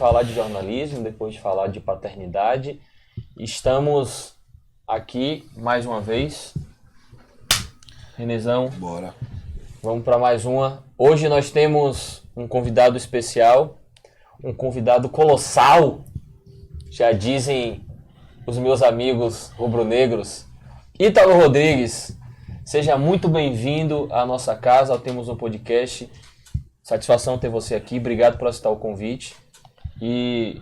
falar de jornalismo, depois de falar de paternidade, estamos aqui mais uma vez. Renezão, bora. Vamos para mais uma. Hoje nós temos um convidado especial, um convidado colossal, já dizem os meus amigos rubro-negros. Ítalo Rodrigues, seja muito bem-vindo à nossa casa, ao Temos um Podcast. Satisfação ter você aqui, obrigado por aceitar o convite. E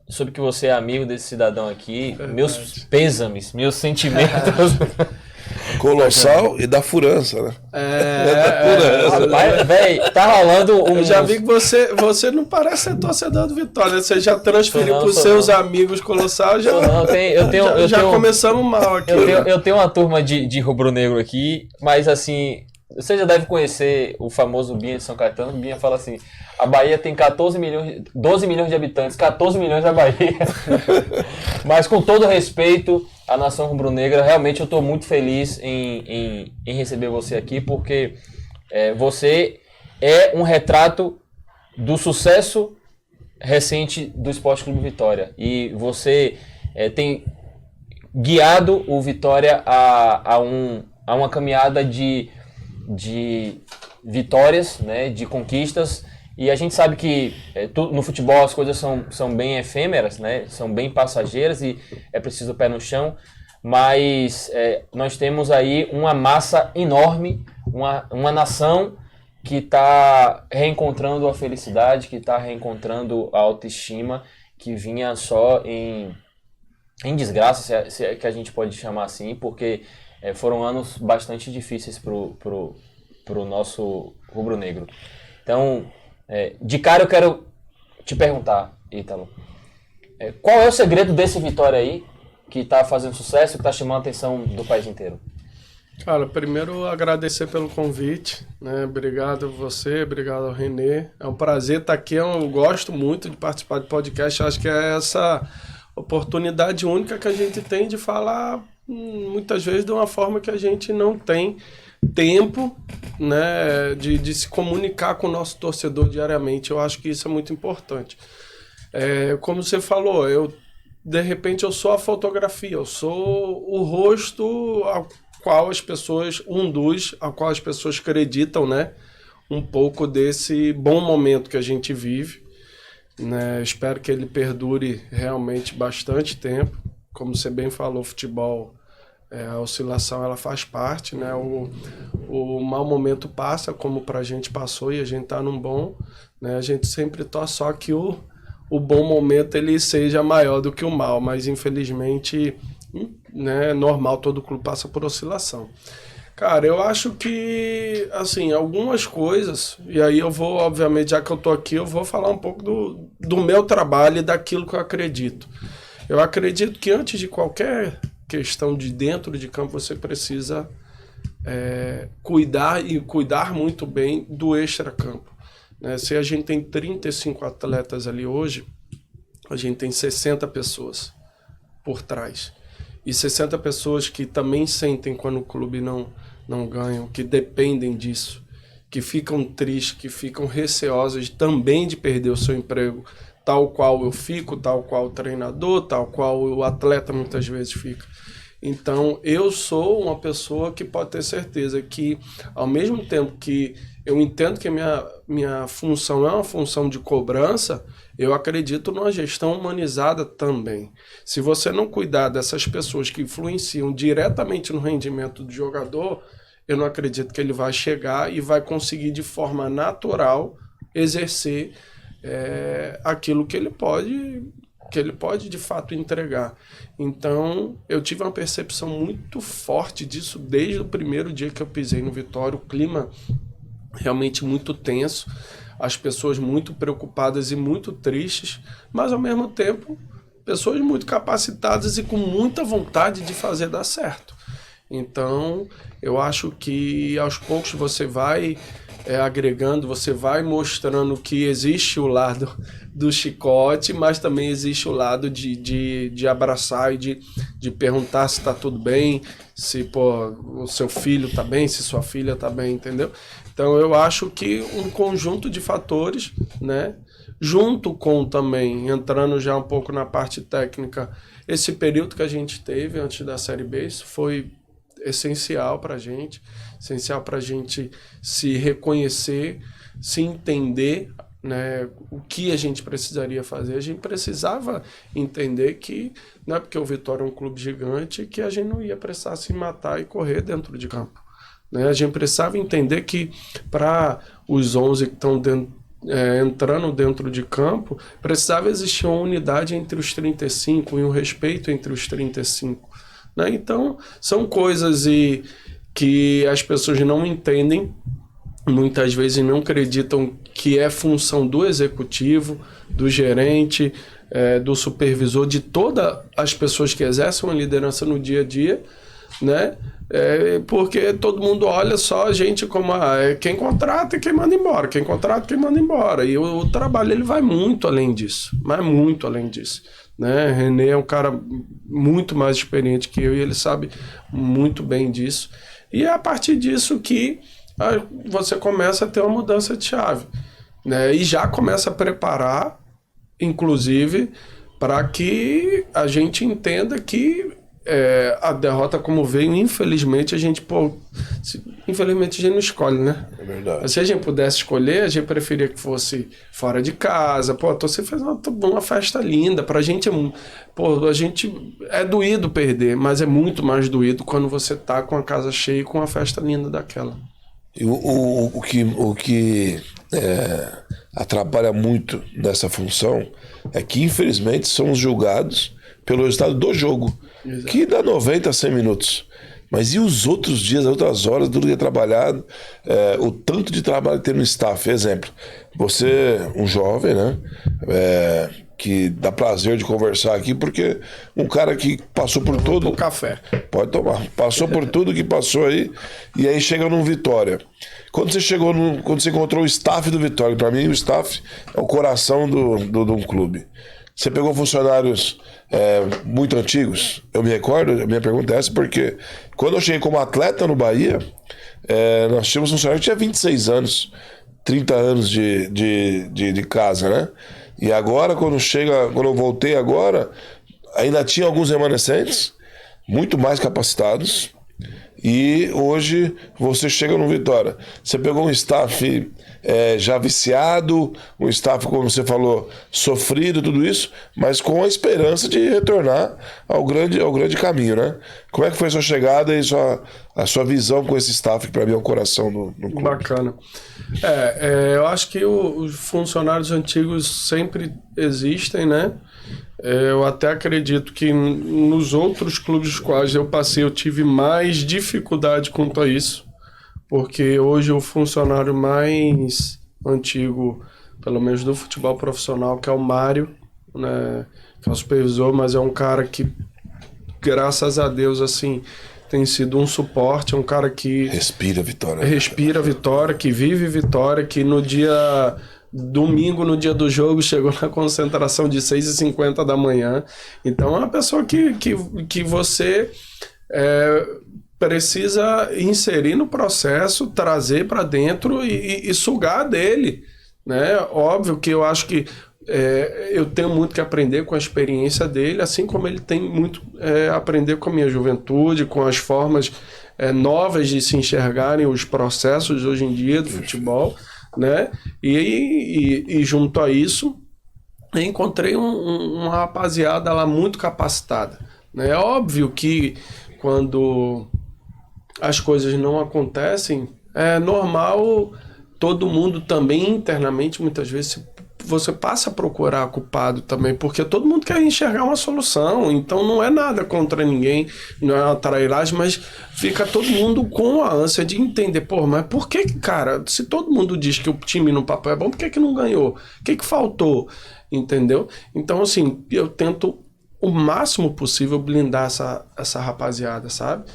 soube que você é amigo desse cidadão aqui, meus pêsames, meus sentimentos. Colossal e da furança, né? Rapaz, velho, tá rolando um... Eu já vi que você não parece ser torcedor do Vitória. Você já transferiu para os seus amigos Colossal. Já começamos mal aqui. Eu tenho uma turma de rubro-negro aqui, mas assim, você já deve conhecer o famoso Binha de São Caetano. O Binha fala assim, a Bahia tem 12 milhões de habitantes, 14 milhões da Bahia. Mas com todo respeito à nação rubro-negra, realmente eu estou muito feliz em receber você aqui, porque você é um retrato do sucesso recente do Sport Clube Vitória. E você tem guiado o Vitória a uma caminhada de vitórias, né, de conquistas. E a gente sabe que no futebol as coisas são bem efêmeras, né? São bem passageiras e é preciso o pé no chão. Mas nós temos aí uma massa enorme, uma nação que está reencontrando a felicidade, que está reencontrando a autoestima, que vinha só em desgraça, se é que a gente pode chamar assim, porque foram anos bastante difíceis pro nosso rubro-negro. Então, de cara eu quero te perguntar, Ítalo, qual é o segredo desse Vitória aí, que está fazendo sucesso e está chamando a atenção do país inteiro? Cara, primeiro agradecer pelo convite, né? Obrigado a você, obrigado ao Renê. É um prazer estar aqui, eu gosto muito de participar do podcast, acho que é essa oportunidade única que a gente tem de falar muitas vezes de uma forma que a gente não tem tempo, né, de se comunicar com o nosso torcedor diariamente. Eu acho que isso é muito importante. Como você falou, de repente eu sou a fotografia, eu sou o rosto ao qual as pessoas, ao qual as pessoas acreditam, né, um pouco desse bom momento que a gente vive, né. Espero que ele perdure realmente bastante tempo. Como você bem falou, futebol, a oscilação ela faz parte, né? O mau momento passa, como pra gente passou, e a gente tá num bom, né? A gente sempre torce só que o bom momento ele seja maior do que o mal, mas infelizmente, né, é normal, todo clube passa por oscilação. Cara, eu acho que, assim, algumas coisas, e aí eu vou, obviamente, já que eu tô aqui, eu vou falar um pouco do meu trabalho e daquilo que eu acredito. Eu acredito que antes de qualquer questão de dentro de campo, você precisa cuidar muito bem do extracampo, né? Se a gente tem 35 atletas ali hoje, a gente tem 60 pessoas por trás. E 60 pessoas que também sentem quando o clube não ganha, que dependem disso, que ficam tristes, que ficam receosas também de perder o seu emprego, tal qual eu fico, tal qual o treinador, tal qual o atleta muitas vezes fica. Então, eu sou uma pessoa que pode ter certeza que, ao mesmo tempo que eu entendo que a minha função é uma função de cobrança, eu acredito numa gestão humanizada também. Se você não cuidar dessas pessoas que influenciam diretamente no rendimento do jogador, eu não acredito que ele vai chegar e vai conseguir de forma natural exercer aquilo que ele pode de fato entregar. Então, eu tive uma percepção muito forte disso desde o primeiro dia que eu pisei no Vitória. O clima realmente muito tenso, as pessoas muito preocupadas e muito tristes, mas ao mesmo tempo, pessoas muito capacitadas e com muita vontade de fazer dar certo. Então, eu acho que aos poucos você vai agregando, você vai mostrando que existe o lado do chicote, mas também existe o lado de abraçar e de perguntar se está tudo bem, se o seu filho está bem, se sua filha está bem, entendeu? Então eu acho que um conjunto de fatores, né, junto com também, entrando já um pouco na parte técnica, esse período que a gente teve antes da Série B, isso foi essencial para a gente se reconhecer, se entender, né, o que a gente precisaria fazer. A gente precisava entender que não é porque o Vitória é um clube gigante que a gente não ia precisar se matar e correr dentro de campo, né? A gente precisava entender que para os 11 que estão entrando dentro de campo, precisava existir uma unidade entre os 35 e um respeito entre os 35, né? Então, são coisas que as pessoas não entendem, muitas vezes não acreditam que é função do executivo, do gerente, do supervisor, de todas as pessoas que exercem uma liderança no dia a dia, né? Porque todo mundo olha só a gente como quem contrata e quem manda embora, quem contrata e quem manda embora. E o trabalho ele vai muito além disso, mas muito além disso, né? René é um cara muito mais experiente que eu e ele sabe muito bem disso. E é a partir disso que você começa a ter uma mudança de chave, né? E já começa a preparar, inclusive, para que a gente entenda que a derrota como veio, infelizmente, infelizmente a gente não escolhe, né? É verdade. Mas se a gente pudesse escolher, a gente preferia que fosse fora de casa. Você fez uma festa linda. Pra gente, a gente é doído perder, mas é muito mais doído quando você tá com a casa cheia e com uma festa linda daquela. E o que atrapalha muito nessa função é que, infelizmente, somos julgados pelo resultado do jogo. Exato. Que dá 90 a 100 minutos. Mas e os outros dias, as outras horas, do dia trabalhado, o tanto de trabalho que tem no staff? Exemplo, você, um jovem, né, que dá prazer de conversar aqui, porque um cara que passou por todo... café. Pode tomar. Passou por tudo que passou aí, e aí chega num Vitória. Quando você encontrou o staff do Vitória, para mim o staff é o coração de um clube. Você pegou funcionários muito antigos? Eu me recordo, a minha pergunta é essa, porque quando eu cheguei como atleta no Bahia, nós tínhamos um funcionário que tinha 26 anos, 30 anos de casa, né? E agora, quando eu voltei agora, ainda tinha alguns remanescentes, muito mais capacitados, e hoje você chega no Vitória. Você pegou um staff já viciado, um staff, como você falou, sofrido, tudo isso, mas com a esperança de retornar ao grande caminho, né? Como é que foi a sua chegada e a sua visão com esse staff, que para mim é o coração no clube? Bacana. Eu acho que os funcionários antigos sempre existem, né? Eu até acredito que nos outros clubes dos quais eu passei, eu tive mais dificuldade quanto a isso, porque hoje o funcionário mais antigo, pelo menos do futebol profissional, que é o Mário, né, que é o supervisor, mas é um cara que, graças a Deus, assim, tem sido um suporte, é um cara que... Respira Vitória. Respira Vitória, que vive Vitória, que no dia... Domingo, no dia do jogo, chegou na concentração de 6h50 da manhã. Então é uma pessoa que você precisa inserir no processo, trazer para dentro e sugar dele, né? Óbvio que eu acho que eu tenho muito que aprender com a experiência dele, assim como ele tem muito a aprender com a minha juventude, com as formas novas de se enxergarem os processos hoje em dia do futebol, né? E junto a isso, eu encontrei uma rapaziada lá muito capacitada, né? É óbvio que quando as coisas não acontecem, é normal, todo mundo também internamente, muitas vezes, você passa a procurar culpado também, porque todo mundo quer enxergar uma solução, então não é nada contra ninguém, não é uma trairagem, mas fica todo mundo com a ânsia de entender, mas por que, cara, se todo mundo diz que o time no papel é bom, por que não ganhou? O que faltou? Entendeu? Então, assim, eu tento o máximo possível blindar essa rapaziada, sabe?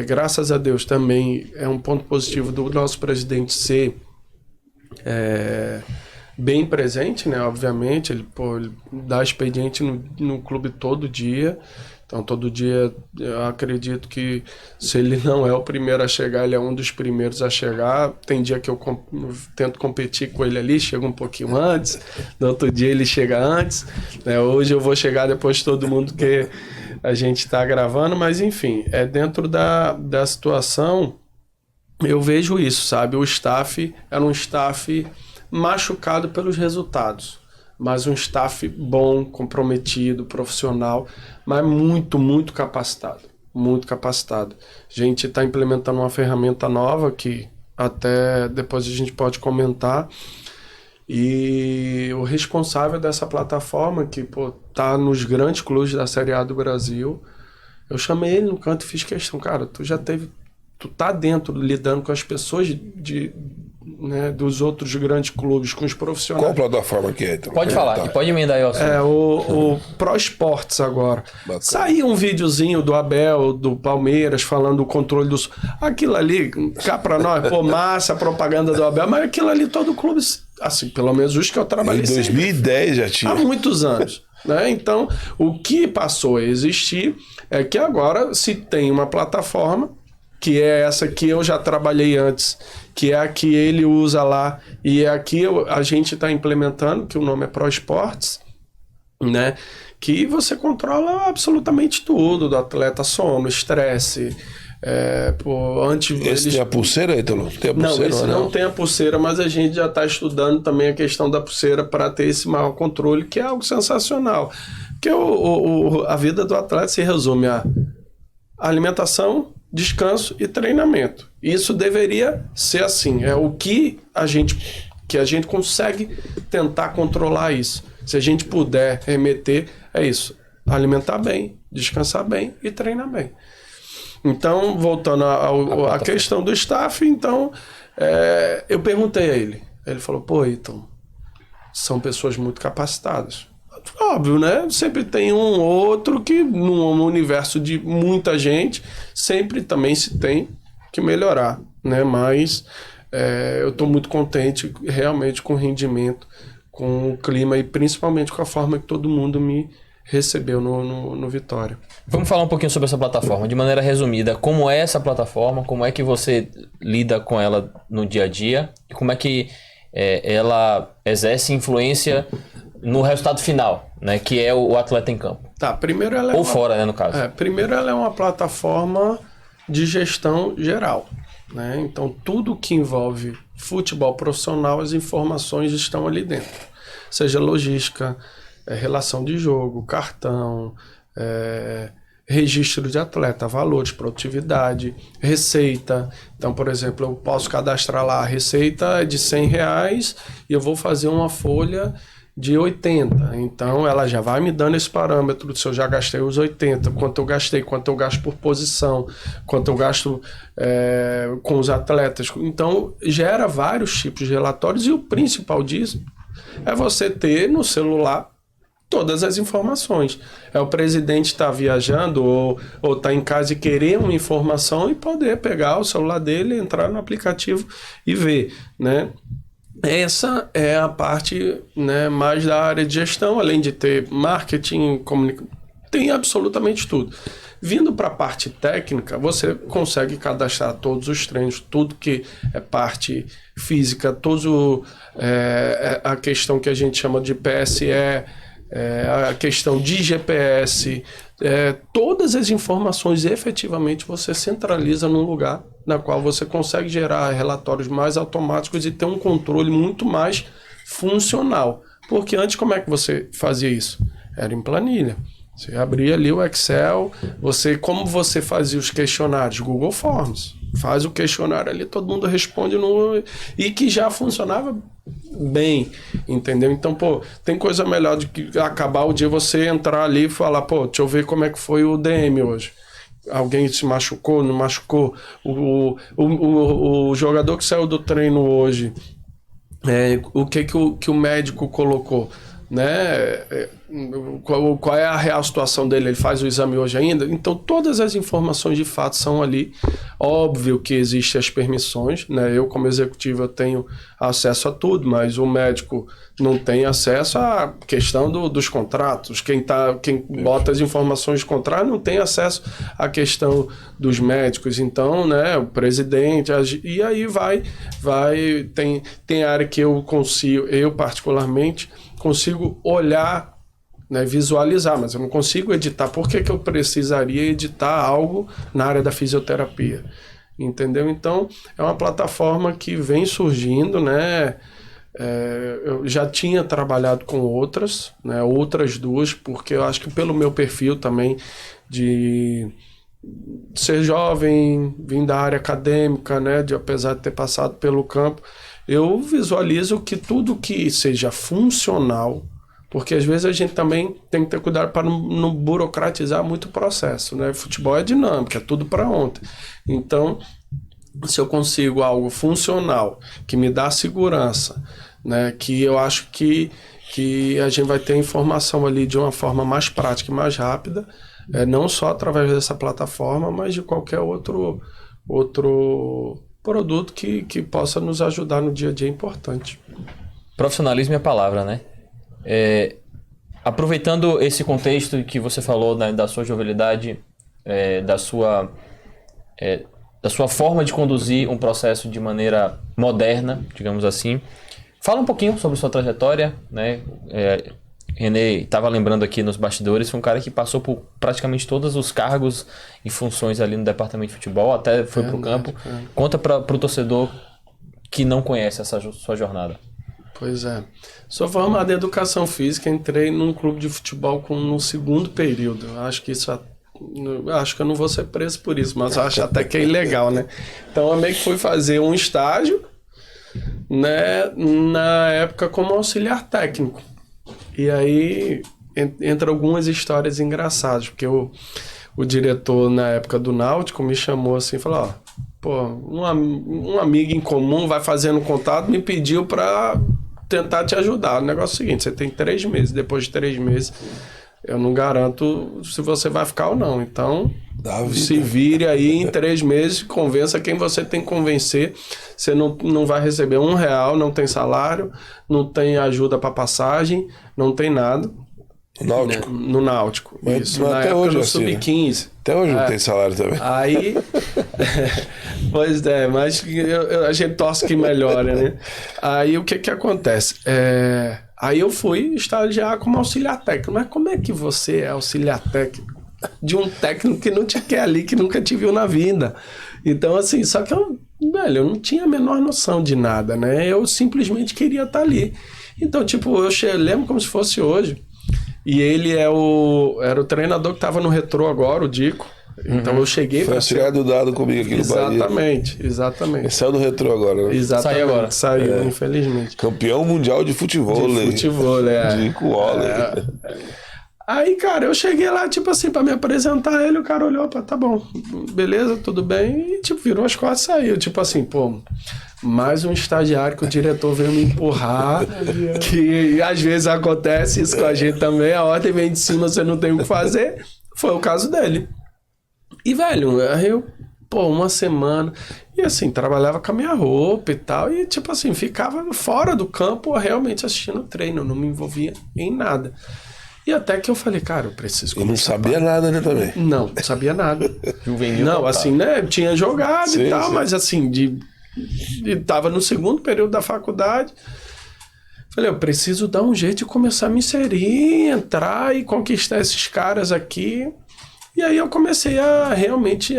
Graças a Deus também é um ponto positivo do nosso presidente ser bem presente, né? Obviamente, ele dá expediente no clube todo dia. Então, todo dia, eu acredito que se ele não é o primeiro a chegar, ele é um dos primeiros a chegar. Tem dia que eu tento competir com ele ali, chega um pouquinho antes. No outro dia, ele chega antes. Né? Hoje eu vou chegar depois de todo mundo que a gente está gravando. Mas, enfim, dentro da situação, eu vejo isso, sabe? O staff era um staff machucado pelos resultados. Mas um staff bom, comprometido, profissional, mas muito, muito capacitado. Muito capacitado. A gente está implementando uma ferramenta nova que até depois a gente pode comentar. E o responsável dessa plataforma, que tá nos grandes clubes da Série A do Brasil, eu chamei ele no canto e fiz questão. Cara, tu tá dentro, lidando com as pessoas né, dos outros grandes clubes, com os profissionais. Qual plataforma que é? Então? Pode falar, pode emendar aí, o Pro Esportes agora. Bacana. Saiu um videozinho do Abel, do Palmeiras, falando do controle do... Aquilo ali, cá pra nós, massa a propaganda do Abel, mas aquilo ali todo clube, assim, pelo menos os que eu trabalhei em 2010 já tinha. Há muitos anos. Né? Então, o que passou a existir é que agora se tem uma plataforma, que é essa que eu já trabalhei antes, que é a que ele usa lá, e é a que a gente está implementando, que o nome é Pro Esportes, né? Que você controla absolutamente tudo, do atleta, sono, estresse. Esse tem a pulseira, Ítalo? Tem a pulseira, não, esse não tem a pulseira, mas a gente já está estudando também a questão da pulseira para ter esse maior controle, que é algo sensacional. Porque a vida do atleta se resume a alimentação, descanso e treinamento. Isso deveria ser assim. É o que a gente consegue tentar controlar isso. Se a gente puder remeter, é isso. Alimentar bem, descansar bem e treinar bem. Então, voltando à questão do staff, então, eu perguntei a ele. Ele falou, então, são pessoas muito capacitadas. Óbvio, né? Sempre tem um ou outro que, no universo de muita gente, sempre também se tem que melhorar, né? Mas eu estou muito contente realmente com o rendimento, com o clima e principalmente com a forma que todo mundo me recebeu no Vitória. Vamos falar um pouquinho sobre essa plataforma, de maneira resumida. Como é essa plataforma? Como é que você lida com ela no dia a dia? E como é que ela exerce influência no resultado final, né? Que é o atleta em campo? Primeiro ela Ou fora, né, no caso. Primeiro ela é uma plataforma de gestão geral, né? Então tudo que envolve futebol profissional, as informações estão ali dentro. Seja logística, relação de jogo, cartão, registro de atleta, valores, produtividade, receita. Então, por exemplo, eu posso cadastrar lá, a receita é de R$100 e eu vou fazer uma folha de 80. Então, ela já vai me dando esse parâmetro, se eu já gastei os 80, quanto eu gastei, quanto eu gasto por posição, quanto eu gasto com os atletas. Então, gera vários tipos de relatórios e o principal disso é você ter no celular todas as informações. O presidente estar viajando ou tá em casa e querer uma informação e poder pegar o celular dele, entrar no aplicativo e ver, né? Essa é a parte, né, mais da área de gestão, além de ter marketing, comunicação, tem absolutamente tudo. Vindo para a parte técnica, você consegue cadastrar todos os treinos, tudo que é parte física, a questão que a gente chama de PSE, a questão de GPS, todas as informações efetivamente você centraliza num lugar na qual você consegue gerar relatórios mais automáticos e ter um controle muito mais funcional. Porque antes como é que você fazia isso? Era em planilha. Você abria ali o Excel, como você fazia os questionários? Google Forms. Faz o questionário ali, todo mundo responde e que já funcionava bem, entendeu? Então, tem coisa melhor do que acabar o dia você entrar ali e falar, deixa eu ver como é que foi o DM hoje. Alguém se machucou, não machucou? O jogador que saiu do treino hoje, o que o médico colocou, né? qual é a real situação dele, ele faz o exame hoje ainda. Então todas as informações de fato são ali. Óbvio que existem as permissões, né? Eu como executivo eu tenho acesso a tudo, mas o médico não tem acesso à questão dos contratos. Quem bota as informações de contrato não tem acesso à questão dos médicos. Então, né, o presidente, e aí tem área que eu particularmente consigo olhar, né, visualizar, mas eu não consigo editar. Por que eu precisaria editar algo na área da fisioterapia? Entendeu? Então, é uma plataforma que vem surgindo, né? Eu já tinha trabalhado com outras, né, outras duas, porque eu acho que pelo meu perfil também de ser jovem, vim da área acadêmica, né, apesar de ter passado pelo campo, eu visualizo que tudo que seja funcional, porque às vezes a gente também tem que ter cuidado para não burocratizar muito o processo, né? Futebol é dinâmico, é tudo para ontem. Então, se eu consigo algo funcional, que me dá segurança, né? Que eu acho que a gente vai ter informação ali de uma forma mais prática e mais rápida, não só através dessa plataforma, mas de qualquer outro produto que possa nos ajudar no dia a dia importante. Profissionalismo é a palavra, né? Aproveitando esse contexto que você falou, né, da sua jovialidade, da sua forma de conduzir um processo de maneira moderna, digamos assim, fala um pouquinho sobre sua trajetória, né? René estava lembrando aqui nos bastidores, foi um cara que passou por praticamente todos os cargos e funções ali no departamento de futebol, até foi para o campo. Conta para o torcedor que não conhece essa sua jornada. Pois é. Sou formado em Educação Física, entrei num clube de futebol no segundo período. Acho que eu não vou ser preso por isso, mas acho até que é ilegal, né? Então eu meio que fui fazer um estágio, né, na época como auxiliar técnico. E aí entra algumas histórias engraçadas, porque o diretor na época do Náutico me chamou assim e falou, um amigo em comum vai fazendo contato, me pediu para tentar te ajudar. O negócio é o seguinte, você tem 3 meses, depois de 3 meses eu não garanto se você vai ficar ou não, então se vire aí em 3 meses, convença quem você tem que convencer. Você não vai receber R$1, não tem salário, não tem ajuda para passagem, não tem nada. Náutico? No Náutico, mas na até época hoje, no Sub-15. Até hoje não tem salário também. Aí, pois é, mas a gente torce que melhore, né? Aí o que acontece? Aí eu fui estagiar como auxiliar técnico. Mas como é que você é auxiliar técnico de um técnico que não te quer ali, que nunca te viu na vida? Então, assim, só que eu não tinha a menor noção de nada, né? Eu simplesmente queria estar ali. Então, tipo, eu lembro como se fosse hoje. E ele era o treinador que estava no Retrô agora, o Dico. Então eu cheguei... Foi auxiliar do Dado comigo aqui no Bahia. Exatamente. Ele saiu do Retrô agora, né? Exatamente. Saiu agora. Saiu, infelizmente. Campeão mundial de futebol. Dico Waller. Aí, cara, eu cheguei lá, tipo assim, pra me apresentar ele, o cara olhou, tá bom, beleza, tudo bem, e tipo, virou as costas e saiu. Tipo assim, mais um estagiário que o diretor veio me empurrar, que às vezes acontece isso com a gente também, a ordem vem de cima, você não tem o que fazer. Foi o caso dele. E, velho, eu, uma semana, e assim, trabalhava com a minha roupa e tal, e tipo assim, ficava fora do campo realmente assistindo o treino, não me envolvia em nada. E até que eu falei, cara, eu preciso começar. Eu não sabia nada, né, também? Não sabia nada. Juvenil não, total. assim, né, tinha jogado sim, e tal, sim. Mas assim, tava no segundo período da faculdade. Falei, eu preciso dar um jeito de começar a me inserir, entrar e conquistar esses caras aqui. E aí eu comecei a realmente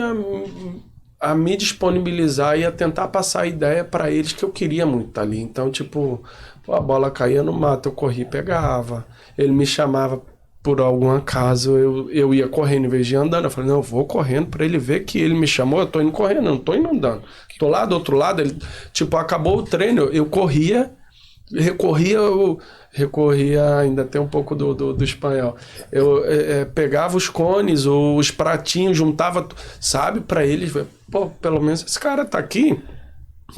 a me disponibilizar e a tentar passar a ideia para eles que eu queria muito estar ali. Então, tipo, a bola caía no mato, eu corria e pegava. Ele me chamava por algum acaso, eu ia correndo em vez de andando. Eu falei, não, eu vou correndo para ele ver que ele me chamou, eu tô indo correndo, não tô indo andando. Tô lá do outro lado, ele, tipo, acabou o treino, eu corria, recorria, ainda tem um pouco do espanhol. Eu pegava os cones, os pratinhos, juntava, sabe, para eles, pelo menos esse cara tá aqui,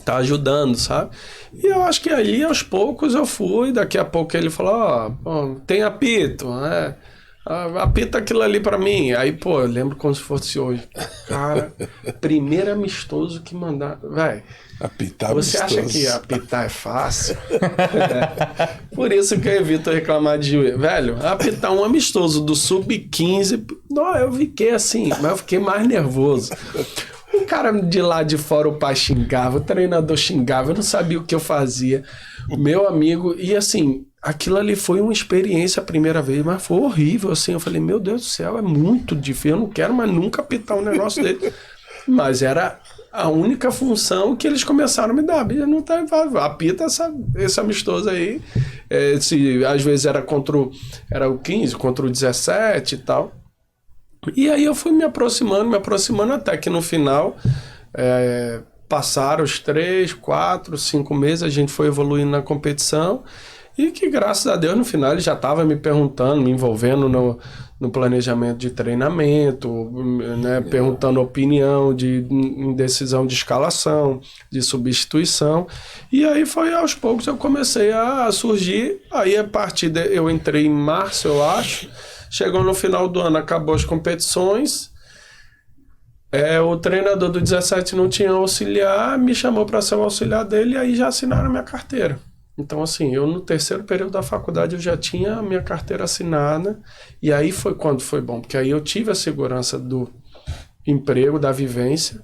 tá ajudando, sabe? E eu acho que aí, aos poucos, eu fui. Daqui a pouco ele falou, tem apito, né? Apita aquilo ali pra mim. Aí, pô, eu lembro como se fosse hoje. Cara, primeiro amistoso que mandar... Véi, Apitar você amistoso. acha que apitar é fácil? Por isso que eu evito reclamar de juiz. Velho, apitar um amistoso do Sub-15... Não, eu fiquei assim, mas eu fiquei mais nervoso. O cara de lá de fora, o pai xingava, o treinador xingava, eu não sabia o que eu fazia. O meu amigo, e assim, aquilo ali foi uma experiência a primeira vez, mas foi horrível, assim. Eu falei, meu Deus do céu, é muito difícil, eu não quero mais nunca apitar um negócio dele. Mas era a única função que eles começaram a me dar. Não tá, apita esse amistoso aí. Às vezes era era o 15 contra o 17 e tal. E aí eu fui me aproximando até que no final passaram os 3, 4, 5 meses, a gente foi evoluindo na competição e que graças a Deus no final ele já estava me perguntando, me envolvendo no planejamento de treinamento, né, perguntando opinião em decisão de escalação, de substituição, e aí foi aos poucos eu comecei a surgir, aí a partir eu entrei em março, eu acho. Chegou no final do ano, acabou as competições. O treinador do 17 não tinha auxiliar, me chamou para ser o auxiliar dele e aí já assinaram a minha carteira. Então, assim, eu no terceiro período da faculdade eu já tinha a minha carteira assinada e aí foi quando foi bom, porque aí eu tive a segurança do emprego, da vivência.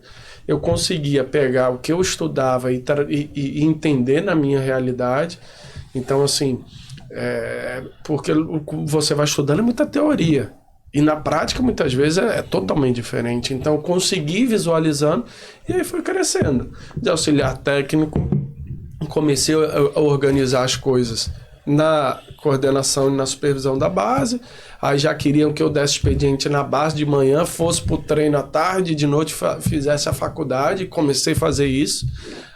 Eu conseguia pegar o que eu estudava e entender na minha realidade. Então, assim... porque você vai estudando é muita teoria e na prática muitas vezes é totalmente diferente, então eu consegui visualizando e aí fui crescendo de auxiliar técnico, comecei a organizar as coisas na coordenação e na supervisão da base, aí já queriam que eu desse expediente na base de manhã, fosse pro treino à tarde, de noite fizesse a faculdade, comecei a fazer isso.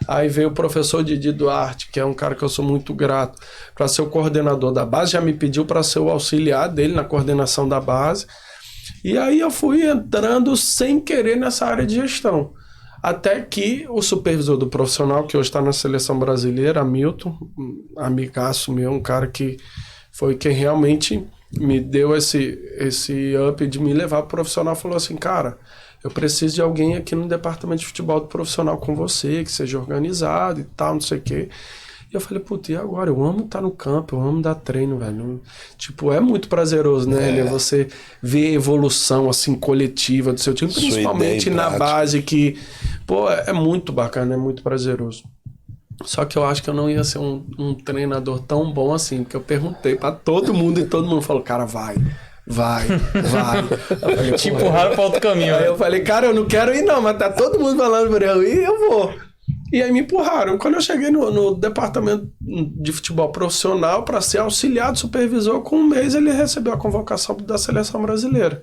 Aí veio o professor Didi Duarte, que é um cara que eu sou muito grato, para ser o coordenador da base, já me pediu para ser o auxiliar dele na coordenação da base. E aí eu fui entrando sem querer nessa área de gestão. Até que o supervisor do profissional, que hoje está na seleção brasileira, Hamilton, amigaço meu, um cara que foi quem realmente me deu esse up de me levar pro profissional, falou assim, cara, eu preciso de alguém aqui no departamento de futebol do profissional com você, que seja organizado e tal, não sei o quê. E eu falei, puta, e agora? Eu amo estar no campo, eu amo dar treino, velho. Tipo, é muito prazeroso, né? Você ver a evolução, assim, coletiva do seu time, principalmente na base, que, pô, é muito bacana, é muito prazeroso. Só que eu acho que eu não ia ser um treinador tão bom assim, porque eu perguntei pra todo mundo e todo mundo falou, cara, vai. Te empurraram para outro caminho. Aí eu falei, cara, eu não quero ir não, mas tá todo mundo falando pra eu ir, eu vou. E aí me empurraram. Quando eu cheguei no departamento de futebol profissional para ser auxiliar do supervisor, com um mês ele recebeu a convocação da seleção brasileira.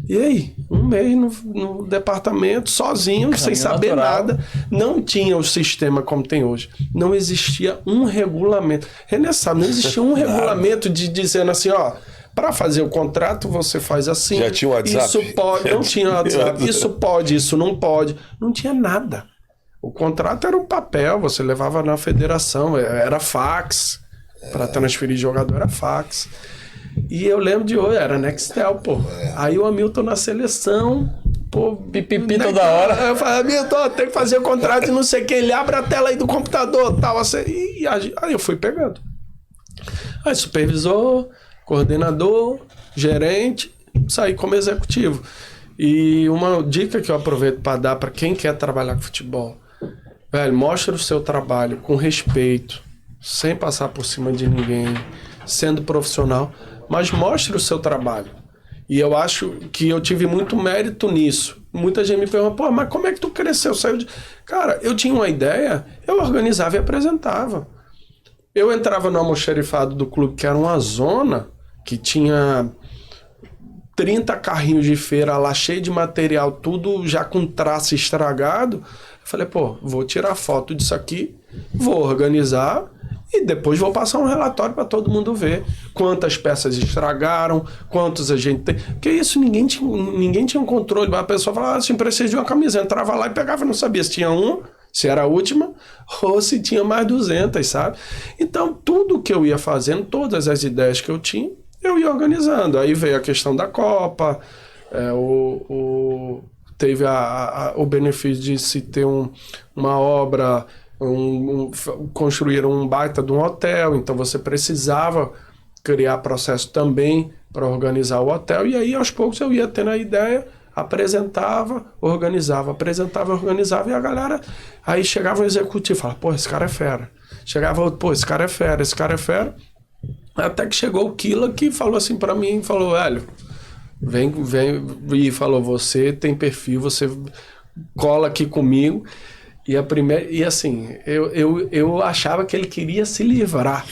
E aí, um mês no departamento, sozinho, sem saber nada. Não tinha o sistema como tem hoje. Não existia um regulamento. René sabe, não existia um regulamento de dizendo assim, ó... Para fazer o contrato, você faz assim. Já tinha o WhatsApp? Isso pode, não tinha WhatsApp. Isso pode, isso não pode. Não tinha nada. O contrato era um papel, você levava na federação, era fax. Para transferir jogador era fax. E eu lembro de hoje, era Nextel, pô. Aí o Hamilton na seleção, pô, pipipi toda hora. Eu falei, Hamilton, tem que fazer o contrato e não sei o que. Ele abre a tela aí do computador, tal, assim. E aí eu fui pegando. Aí supervisor, coordenador, gerente, saí como executivo. E uma dica que eu aproveito para dar para quem quer trabalhar com futebol, velho, mostra o seu trabalho com respeito, sem passar por cima de ninguém, sendo profissional, mas mostre o seu trabalho. E eu acho que eu tive muito mérito nisso. Muita gente me pergunta, pô, mas como é que tu cresceu? Saiu de... Cara, eu tinha uma ideia, eu organizava e apresentava. Eu entrava no almoxarifado do clube, que era uma zona que tinha 30 carrinhos de feira lá, cheio de material, tudo já com traço estragado. Eu falei, pô, vou tirar foto disso aqui, vou organizar e depois vou passar um relatório para todo mundo ver quantas peças estragaram, quantos a gente tem. Porque isso ninguém tinha um controle. A pessoa falava assim, precisa de uma camisa. Entrava lá e pegava, não sabia se tinha uma, Se era a última ou se tinha mais 200, sabe? Então, tudo que eu ia fazendo, todas as ideias que eu tinha, eu ia organizando. Aí veio a questão da Copa, teve o benefício de se ter uma obra, construir um baita de um hotel, então você precisava criar processo também para organizar o hotel, e aí aos poucos eu ia tendo a ideia, apresentava, organizava, e a galera, aí chegava o executivo e falava, pô, esse cara é fera. Chegava outro, pô, esse cara é fera. Até que chegou o Kila que falou assim para mim, falou, velho, vem, e falou, você tem perfil, você cola aqui comigo. E assim, eu achava que ele queria se livrar,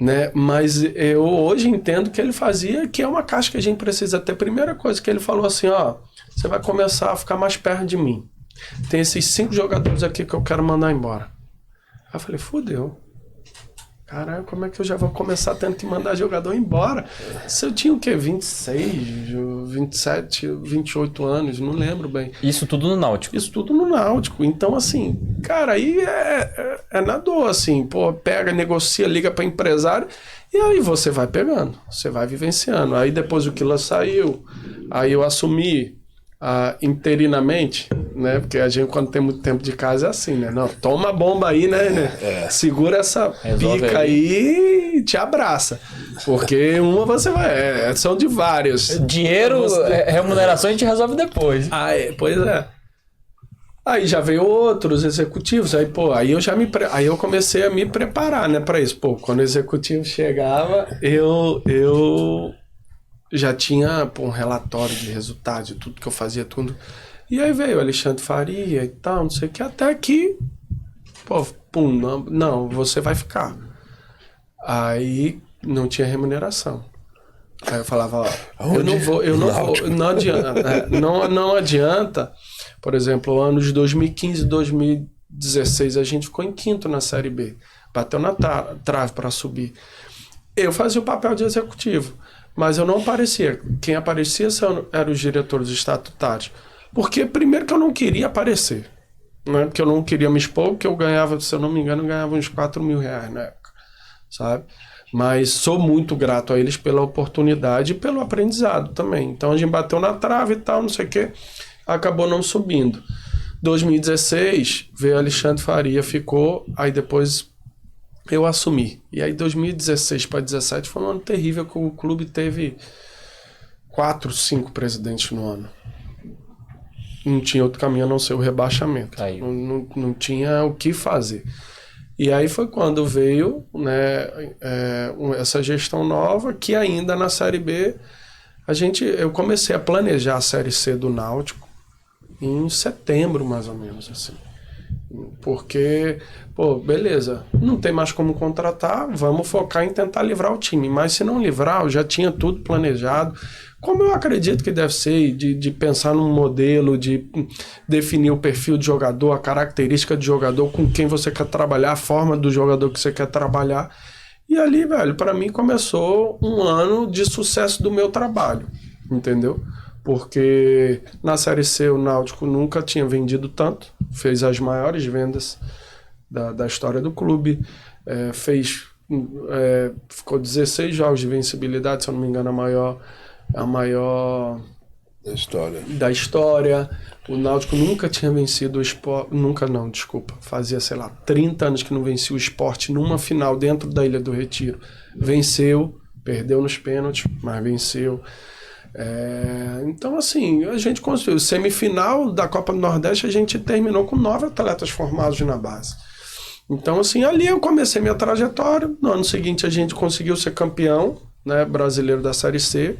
né? Mas eu hoje entendo que ele fazia, que é uma caixa que a gente precisa ter. Primeira coisa que ele falou assim, ó, você vai começar a ficar mais perto de mim. Tem esses 5 jogadores aqui que eu quero mandar embora. Aí eu falei, fudeu. Caralho, como é que eu já vou começar tendo que mandar jogador embora? Se eu tinha o quê? 26, 27, 28 anos, não lembro bem. Isso tudo no Náutico? Isso tudo no Náutico. Então, assim, cara, aí é na dor, assim. Pô, pega, negocia, liga para empresário e aí você vai pegando, você vai vivenciando. Aí depois o Kila saiu, aí eu assumi interinamente, né? Porque a gente, quando tem muito tempo de casa, é assim, né? Não, toma a bomba aí, né? Segura essa pica aí e te abraça. Porque uma você vai... são de vários. Dinheiro, remuneração a gente resolve depois. Pois é. Aí já veio outros executivos, aí, pô, aí eu comecei a me preparar, né, para isso. Pô, quando o executivo chegava, eu já tinha um relatório de resultado de tudo que eu fazia, tudo. E aí veio o Alexandre Faria e tal, não sei o que, até que, pô, não, você vai ficar. Aí não tinha remuneração. Aí eu falava, ó, não adianta, por exemplo, anos de 2015 e 2016, a gente ficou em 5º na Série B, bateu na trave para subir. Eu fazia o papel de executivo, mas eu não aparecia. Quem aparecia eram os diretores estatutários. Porque, primeiro, que eu não queria aparecer. Né? Porque eu não queria me expor, porque eu ganhava, se eu não me engano, eu ganhava uns 4 mil reais na época. Sabe? Mas sou muito grato a eles pela oportunidade e pelo aprendizado também. Então, a gente bateu na trave e tal, não sei o quê. Acabou não subindo. 2016, veio Alexandre Faria, ficou. Aí depois... eu assumi. E aí 2016 para 2017 foi um ano terrível, que o clube teve 4, 5 presidentes no ano. Não tinha outro caminho a não ser o rebaixamento. Não tinha o que fazer. E aí foi quando veio, né, essa gestão nova, que ainda na Série B, eu comecei a planejar a Série C do Náutico em setembro, mais ou menos, assim. Porque, pô, beleza, não tem mais como contratar, vamos focar em tentar livrar o time. Mas se não livrar, eu já tinha tudo planejado. Como eu acredito que deve ser, de pensar num modelo, de definir o perfil de jogador, a característica de jogador, com quem você quer trabalhar, a forma do jogador que você quer trabalhar. E ali, velho, para mim começou um ano de sucesso do meu trabalho, entendeu? Porque na Série C o Náutico nunca tinha vendido tanto, fez as maiores vendas da história do clube, ficou 16 jogos de vencibilidade, se eu não me engano, a maior da história. O Náutico nunca tinha vencido o Sport, fazia, 30 anos que não vencia o Sport numa final dentro da Ilha do Retiro. Venceu, perdeu nos pênaltis, mas venceu. Então, assim, a gente construiu. Semifinal da Copa do Nordeste, a gente terminou com 9 atletas formados na base. Então, assim, ali eu comecei minha trajetória. No ano seguinte, a gente conseguiu ser campeão, né, brasileiro da Série C.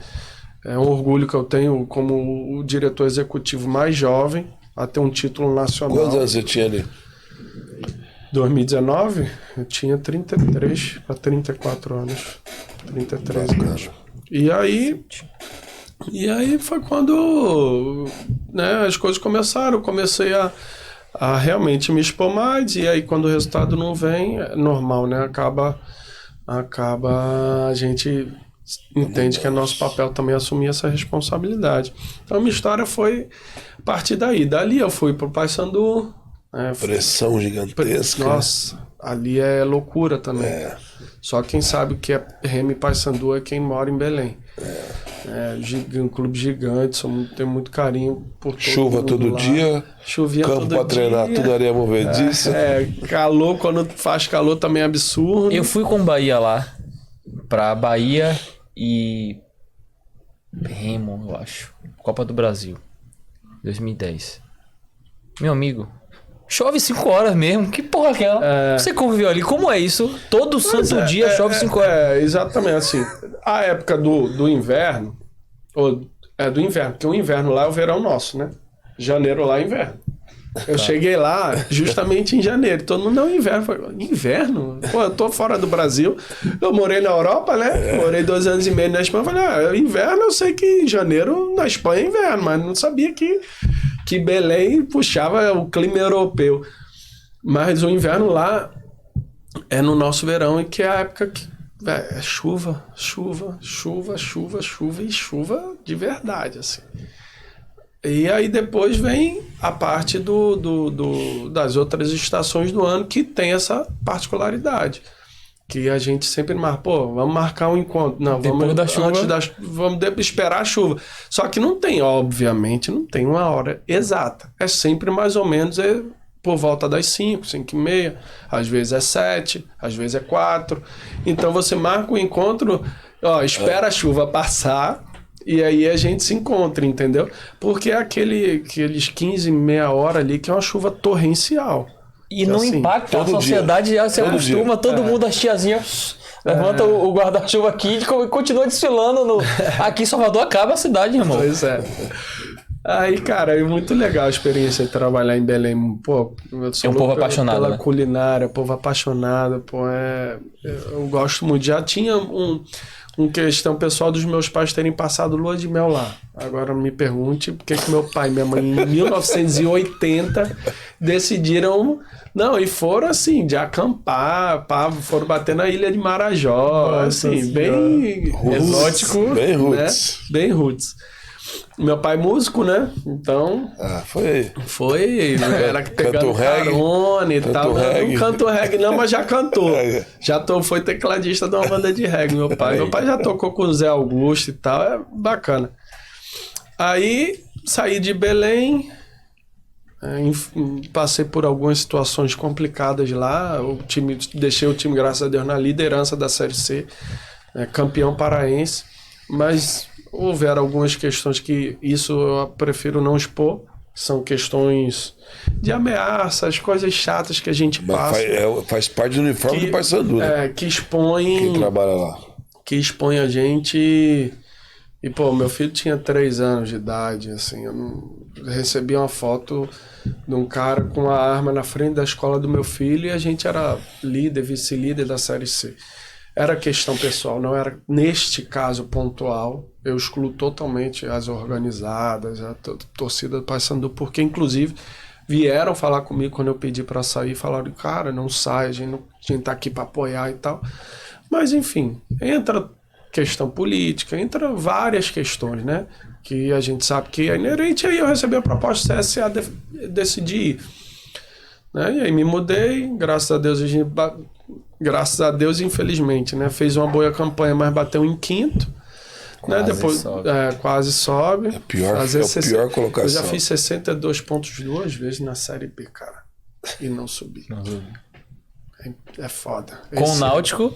É um orgulho que eu tenho como o diretor executivo mais jovem a ter um título nacional. Quantos anos você tinha ali? 2019, eu tinha 33 a 34 anos. 33 anos. E aí foi quando, né, as coisas começaram, eu comecei a realmente me expor mais, e aí quando o resultado não vem, é normal, né? Acaba a gente entende que é nosso papel também assumir essa responsabilidade. Então a minha história foi a partir daí. Dali eu fui pro Paysandu, né? Pressão gigantesca. Nossa, ali é loucura também. Só quem sabe o que é Remo e Paysandu é quem mora em Belém. Um clube gigante, tenho muito carinho por todo Chuva mundo todo lá. dia, Chovia campo todo pra treinar, dia. tudo areia movediça. Calor, quando faz calor também é absurdo. Eu fui com o Bahia lá, pra Bahia e Remo, eu acho. Copa do Brasil, 2010. Meu amigo, chove 5 horas mesmo. Que porra que é? Você conviveu ali, como é isso? Todo santo dia chove 5 horas. Exatamente assim. A época do inverno, do inverno, porque o inverno lá é o verão nosso, né? Janeiro lá é inverno. Eu cheguei lá justamente em janeiro. Todo mundo, não, inverno. Eu falei, inverno? Pô, eu tô fora do Brasil. Eu morei na Europa, né? Morei 2 anos e meio na Espanha. Eu falei, inverno eu sei que em janeiro na Espanha é inverno, mas não sabia que Belém puxava o clima europeu. Mas o inverno lá é no nosso verão, e que é a época que é chuva e chuva de verdade, assim. E aí depois vem a parte das outras estações do ano que tem essa particularidade. Que a gente sempre marca, vamos marcar um encontro. Não, Depois da chuva. Vamos esperar a chuva. Só que obviamente, não tem uma hora exata. É sempre mais ou menos por volta das 5, 5:30, às vezes é 7, às vezes é 4. Então você marca o encontro, espera a chuva passar e aí a gente se encontra, entendeu? Porque é aqueles 15, meia hora ali que é uma chuva torrencial. E não assim, impacta, a todo sociedade já se Todo acostuma, dia. todo mundo, as tiazinhas, levanta o guarda-chuva aqui e continua desfilando. Aqui em Salvador acaba a cidade, irmão. Pois é. Aí, cara, é muito legal a experiência de trabalhar em Belém. Pô, eu sou É um povo louco apaixonado, pela né? culinária, povo apaixonado, eu gosto muito. Já tinha uma questão pessoal dos meus pais terem passado lua de mel lá. Agora me pergunte por que meu pai e minha mãe, em 1980, decidiram... Não, e foram assim, de acampar, foram bater na ilha de Marajó, Nossa assim, bem exótico, Bem né? roots. Bem roots. Meu pai é músico, né? Então... Foi. Era pegando reggae. carona e tal. Reggae. Não canto reggae não, mas já cantou. Reggae. Foi tecladista de uma banda de reggae, meu pai. Meu pai já tocou com o Zé Augusto e tal, é bacana. Aí, saí de Belém, passei por algumas situações complicadas lá, deixei o time, graças a Deus, na liderança da Série C, campeão paraense, mas houveram algumas questões que isso eu prefiro não expor, são questões de ameaças, coisas chatas que a gente passa. Faz parte do uniforme do Paysandu, né? Que expõe... Quem trabalha lá. Que expõe a gente... E, meu filho tinha 3 anos de idade, assim, eu recebi uma foto de um cara com uma arma na frente da escola do meu filho e a gente era vice-líder da Série C. Era questão pessoal, não era, neste caso pontual, eu excluo totalmente as organizadas, a torcida do Paysandu, porque inclusive vieram falar comigo quando eu pedi para sair, falaram, cara, não sai, a gente tá aqui para apoiar e tal. Mas enfim, entra questão política, entra várias questões, né? Que a gente sabe que é inerente. Aí eu recebi a proposta do CSA, decidi ir. Né? E aí me mudei, graças a Deus, infelizmente, né? Fez uma boa campanha, mas bateu em 5º. Né? Depois sobe. Quase sobe. É a pior colocação. Eu já fiz 62 pontos 2 vezes na Série B, cara. E não subi. É foda. Com o Náutico...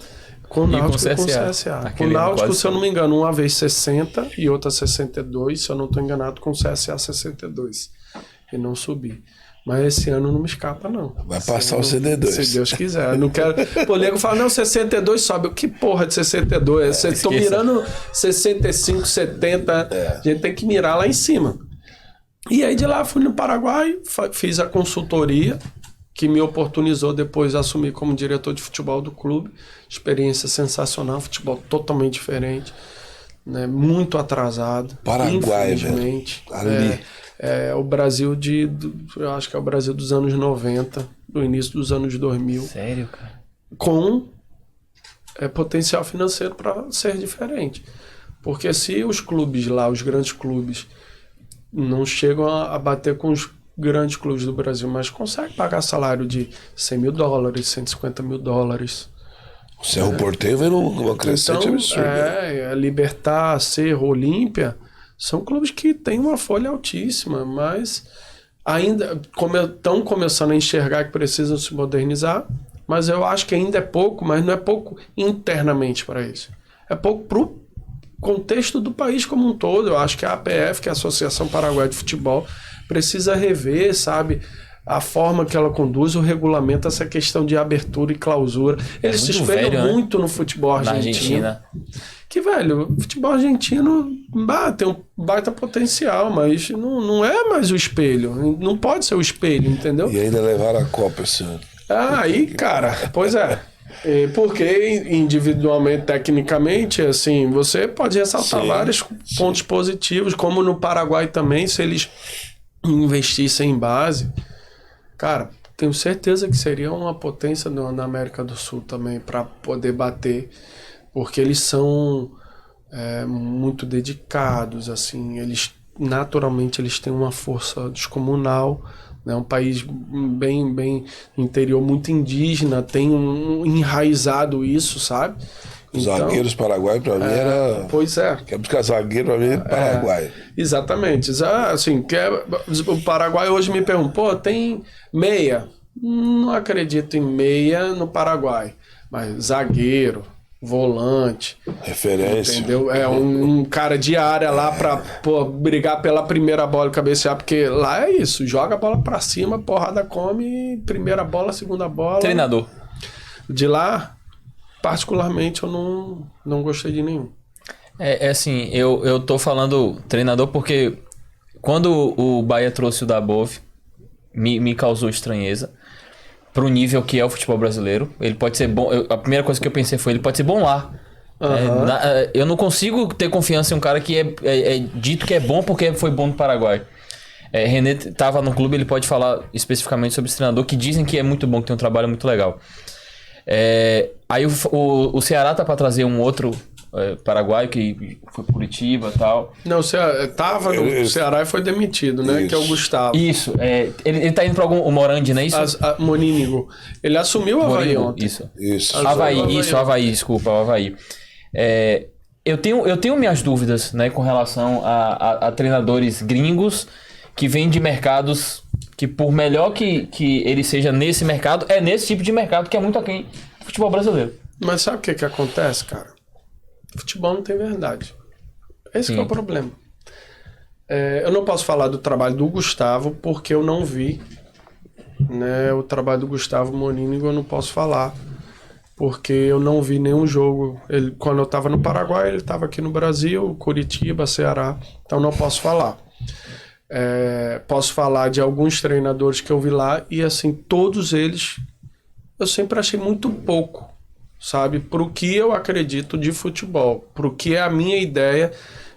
Com o Náutico e com o CSA. Com o Aquele Náutico, se eu quase não me engano, uma vez 60 e outra 62. Se eu não estou enganado, com o CSA 62. E não subi. Mas esse ano não me escapa, não. Vai passar o CD2. Se Deus quiser. Eu não quero... Pô, o nego fala, não, 62 sobe. Que porra de 62? Estou mirando 65, 70. A gente tem que mirar lá em cima. E aí de lá fui no Paraguai, fiz a consultoria, que me oportunizou depois assumir como diretor de futebol do clube. Experiência sensacional, futebol totalmente diferente, né? Muito atrasado. Paraguai, infelizmente. Ali. É o Brasil eu acho que é o Brasil dos anos 90, do início dos anos 2000. Sério, cara? Com potencial financeiro para ser diferente. Porque se os clubes lá, os grandes clubes, não chegam a bater com grandes clubes do Brasil, mas consegue pagar salário de $100 mil, $150 mil. O Cerro Porteño vem numa crescente absurda. Libertad, Cerro, Olímpia, são clubes que têm uma folha altíssima, mas ainda estão começando a enxergar que precisam se modernizar, mas eu acho que ainda é pouco, mas não é pouco internamente para isso. É pouco para o contexto do país como um todo. Eu acho que a APF, que é a Associação Paraguaia de Futebol, precisa rever, sabe, a forma que ela conduz, o regulamento, essa questão de abertura e clausura. Eles se espelham muito no futebol argentino. Que, velho, o futebol argentino tem um baita potencial, mas não é mais o espelho. Não pode ser o espelho, entendeu? E ainda levaram a Copa esse ano. Aí, cara, pois é. Porque individualmente, tecnicamente, assim, você pode ressaltar vários pontos positivos, como no Paraguai também, se eles investissem em base. Cara, tenho certeza que seria uma potência na América do Sul também para poder bater, porque eles são muito dedicados, assim, eles naturalmente eles têm uma força descomunal, né? Um país bem interior, muito indígena, tem enraizado isso, sabe? Os zagueiros paraguaios para mim era... Pois é. Quer buscar zagueiro para mim é Paraguai. Exatamente. Assim, o Paraguai hoje me pergunta, pô, tem meia? Não acredito em meia no Paraguai. Mas zagueiro, volante... Referência. Entendeu? Um cara de área lá pra brigar pela primeira bola e cabecear, porque lá é isso. Joga a bola pra cima, porrada come, primeira bola, segunda bola. Treinador. De lá... Particularmente, eu não gostei de nenhum. Assim, eu tô falando treinador porque quando o Bahia trouxe o Dabov, me causou estranheza pro nível que é o futebol brasileiro. Ele pode ser bom. A primeira coisa que eu pensei foi, ele pode ser bom lá. Eu não consigo ter confiança em um cara que é dito que é bom porque foi bom no Paraguai. René tava no clube, ele pode falar especificamente sobre esse treinador, que dizem que é muito bom, que tem um trabalho muito legal. Aí o Ceará tá pra trazer um outro paraguaio que foi pro Curitiba e tal. Não, o Ceará e foi demitido, né? Isso. Que é o Gustavo. Isso, ele tá indo pra o Morandi, não é isso? Monínigo. Ele assumiu o Avaí ontem. Isso. Avaí, desculpa, o Avaí. Eu tenho minhas dúvidas, né, com relação a treinadores gringos que vêm de mercados que, por melhor que ele seja nesse mercado, é nesse tipo de mercado que é muito aquém do futebol brasileiro. Mas sabe o que acontece, cara? Futebol não tem verdade. Esse que é o problema. Eu não posso falar do trabalho do Gustavo porque eu não vi, né, o trabalho do Gustavo Monínigo. Eu não posso falar porque eu não vi nenhum jogo. Quando eu estava no Paraguai, ele estava aqui no Brasil, Curitiba, Ceará. Então não posso falar. Posso falar de alguns treinadores que eu vi lá e, assim, todos eles eu sempre achei muito pouco, sabe? Pro que eu acredito de futebol, pro que é a minha ideia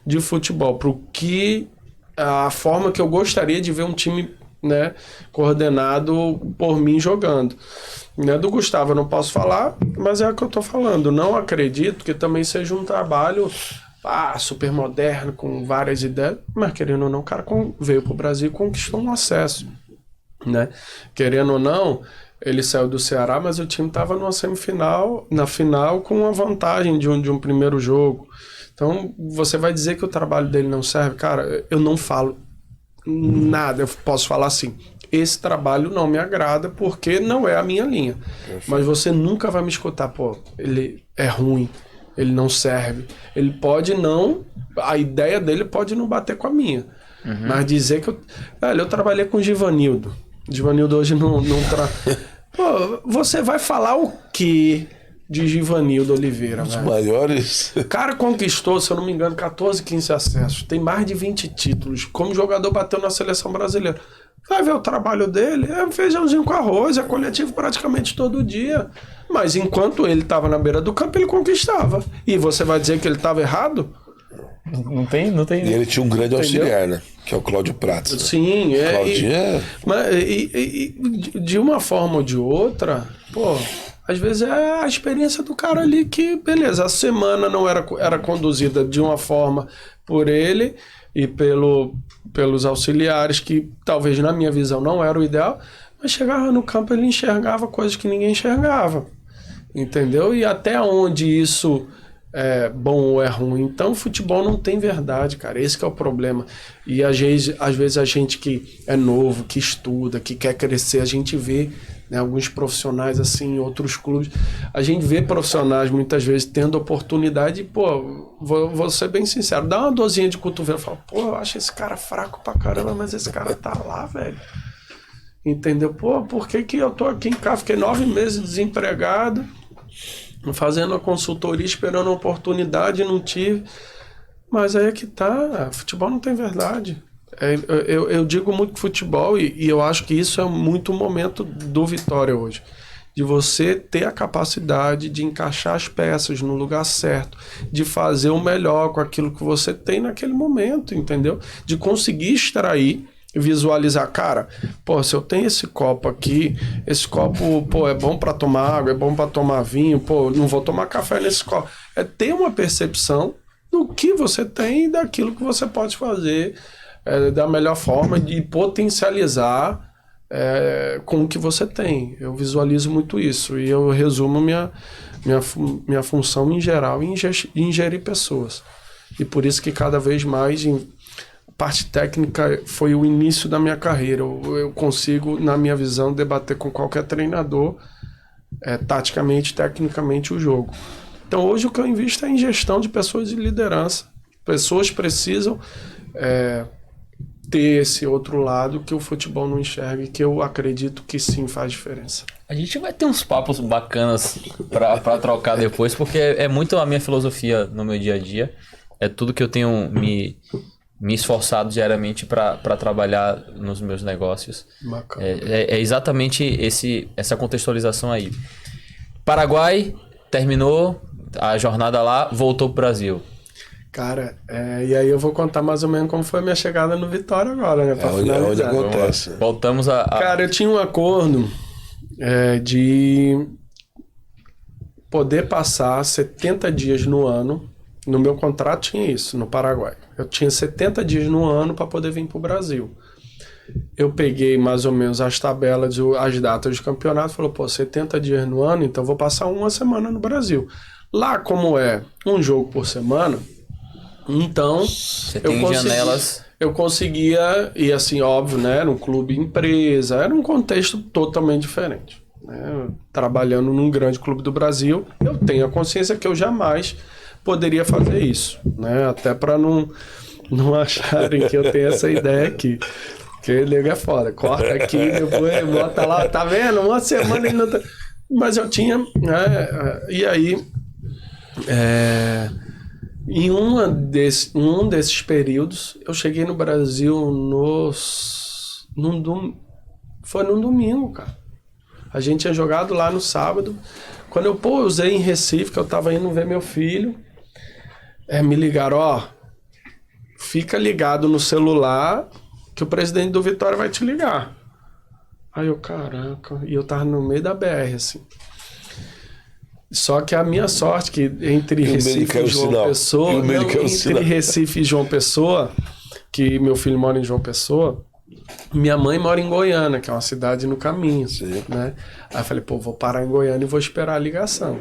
de futebol, pro que a forma que eu gostaria de ver um time, né, coordenado por mim jogando. Né, do Gustavo eu não posso falar, mas é o que eu tô falando. Não acredito que também seja um trabalho super moderno, com várias ideias, mas querendo ou não, o cara veio pro Brasil e conquistou um acesso, né? Querendo ou não, ele saiu do Ceará, mas o time tava na final com uma vantagem de um primeiro jogo. Então, você vai dizer que o trabalho dele não serve? Cara, eu não falo nada, eu posso falar assim, esse trabalho não me agrada porque não é a minha linha. Perfeito. Mas você nunca vai me escutar, ele é ruim, ele não serve. Ele pode não... A ideia dele pode não bater com a minha. Uhum. Mas dizer que eu trabalhei com o Givanildo. Givanildo hoje não você vai falar o quê de Givanildo Oliveira? Os maiores... O cara conquistou, se eu não me engano, 14, 15 acessos. Tem mais de 20 títulos. Como jogador bateu na seleção brasileira. Vai ver o trabalho dele, é feijãozinho com arroz, é coletivo praticamente todo dia. Mas enquanto ele estava na beira do campo, ele conquistava. E você vai dizer que ele estava errado? Não tem. E ele tinha um grande auxiliar, né? Que é o Cláudio Prats. Sim, de uma forma ou de outra, às vezes é a experiência do cara ali que, beleza, a semana não era conduzida de uma forma por ele, e pelos auxiliares, que talvez na minha visão não era o ideal, mas chegava no campo ele enxergava coisas que ninguém enxergava, entendeu? E até onde isso é bom ou é ruim. Então o futebol não tem verdade, cara, esse que é o problema. E às vezes a gente que é novo, que estuda, que quer crescer, a gente vê, né, alguns profissionais assim em outros clubes, a gente vê profissionais muitas vezes tendo oportunidade e, pô, vou ser bem sincero, dá uma dorzinha de cotovelo, fala, pô, eu acho esse cara fraco pra caramba, mas esse cara tá lá, velho. Entendeu? Pô, por que eu tô aqui em casa? Fiquei 9 meses desempregado, fazendo a consultoria, esperando uma oportunidade, não tive. Mas aí é que tá, futebol não tem verdade. Eu digo muito que futebol, e eu acho que isso é muito o momento do Vitória hoje. De você ter a capacidade de encaixar as peças no lugar certo, de fazer o melhor com aquilo que você tem naquele momento, entendeu? De conseguir extrair, visualizar, cara, pô, se eu tenho esse copo aqui, esse copo, pô, é bom para tomar água, é bom para tomar vinho, pô, não vou tomar café nesse copo. É ter uma percepção do que você tem e daquilo que você pode fazer da melhor forma, de potencializar com o que você tem. Eu visualizo muito isso e eu resumo minha função em geral em gerir pessoas. E por isso que cada vez mais parte técnica foi o início da minha carreira. Eu consigo, na minha visão, debater com qualquer treinador, taticamente, tecnicamente, o jogo. Então, hoje o que eu invisto é em gestão de pessoas e liderança. Pessoas precisam ter esse outro lado que o futebol não enxerga e que eu acredito que sim faz diferença. A gente vai ter uns papos bacanas pra trocar depois, porque é muito a minha filosofia no meu dia a dia. É tudo que eu tenho me esforçado diariamente para trabalhar nos meus negócios. É exatamente essa contextualização aí. Paraguai, terminou a jornada lá, voltou pro Brasil. Cara, e aí eu vou contar mais ou menos como foi a minha chegada no Vitória agora, né? Pra finalizar. Onde acontece. Voltamos a... Cara, eu tinha um acordo de poder passar 70 dias no ano. No meu contrato tinha isso, no Paraguai. Eu tinha 70 dias no ano para poder vir para o Brasil. Eu peguei mais ou menos as tabelas, as datas de campeonato, falou, pô, 70 dias no ano, então vou passar uma semana no Brasil. Lá, como é um jogo por semana, então você tem janelas. Eu conseguia, e assim, óbvio, né? Era um clube empresa, era um contexto totalmente diferente. Né? Trabalhando num grande clube do Brasil, eu tenho a consciência que eu jamais poderia fazer isso, né? Até para não acharem que eu tenho essa ideia aqui. Porque o nego é foda. Corta aqui, depois bota lá, tá vendo? Uma semana ainda tá... Mas eu tinha, né? E aí, em um desses períodos, eu cheguei no Brasil foi num domingo, cara. A gente tinha jogado lá no sábado. Quando eu pousei em Recife, que eu tava indo ver meu filho, me ligaram, fica ligado no celular que o presidente do Vitória vai te ligar. Aí eu, caraca, e eu tava no meio da BR, assim. Só que a minha sorte que entre Recife e João Pessoa, Recife e João Pessoa, que meu filho mora em João Pessoa, minha mãe mora em Goiânia, que é uma cidade no caminho, né? Aí eu falei, pô, vou parar em Goiânia e vou esperar a ligação.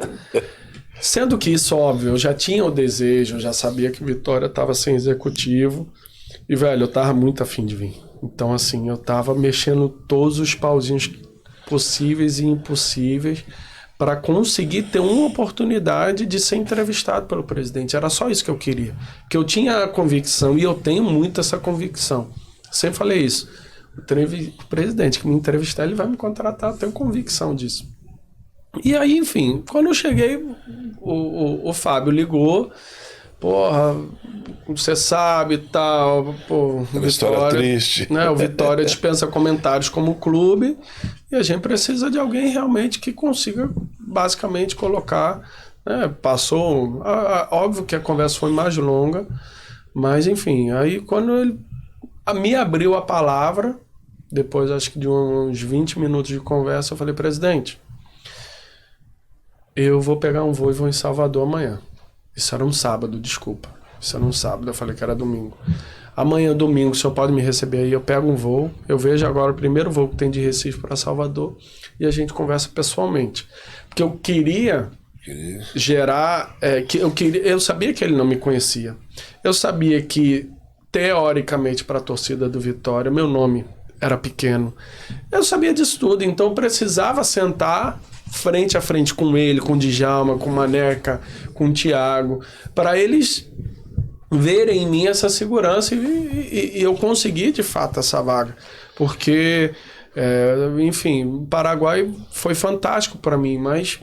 Sendo que isso, óbvio, eu já tinha o desejo, eu já sabia que Vitória estava sem executivo e, velho, eu tava muito afim de vir. Então, assim, eu tava mexendo todos os pauzinhos possíveis e impossíveis para conseguir ter uma oportunidade de ser entrevistado pelo presidente. Era só isso que eu queria. Porque eu tinha a convicção, e eu tenho muito essa convicção. Sempre falei isso. O presidente que me entrevistar, ele vai me contratar, eu tenho convicção disso. E aí, enfim, quando eu cheguei, o Fábio ligou, porra, você sabe e tal, pô, uma história triste. Né, o Vitória dispensa comentários como clube, e a gente precisa de alguém realmente que consiga, basicamente, colocar, né, passou, óbvio que a conversa foi mais longa, mas enfim, aí quando ele me abriu a palavra, depois acho que de uns 20 minutos de conversa, eu falei, presidente, eu vou pegar um voo e vou em Salvador amanhã. Isso era um sábado, desculpa. Isso era um sábado, eu falei que era domingo. amanhã, domingo, o senhor pode me receber aí, eu pego um voo, eu vejo agora o primeiro voo que tem de Recife para Salvador e a gente conversa pessoalmente. Porque eu queria gerar... eu sabia que ele não me conhecia. Eu sabia que, teoricamente, para a torcida do Vitória, meu nome era pequeno. Eu sabia disso tudo, então eu precisava sentar frente a frente com ele, com o Djalma, com o Maneca, com o Thiago, para eles verem em mim essa segurança e eu consegui de fato essa vaga, porque enfim, o Paraguai foi fantástico para mim, mas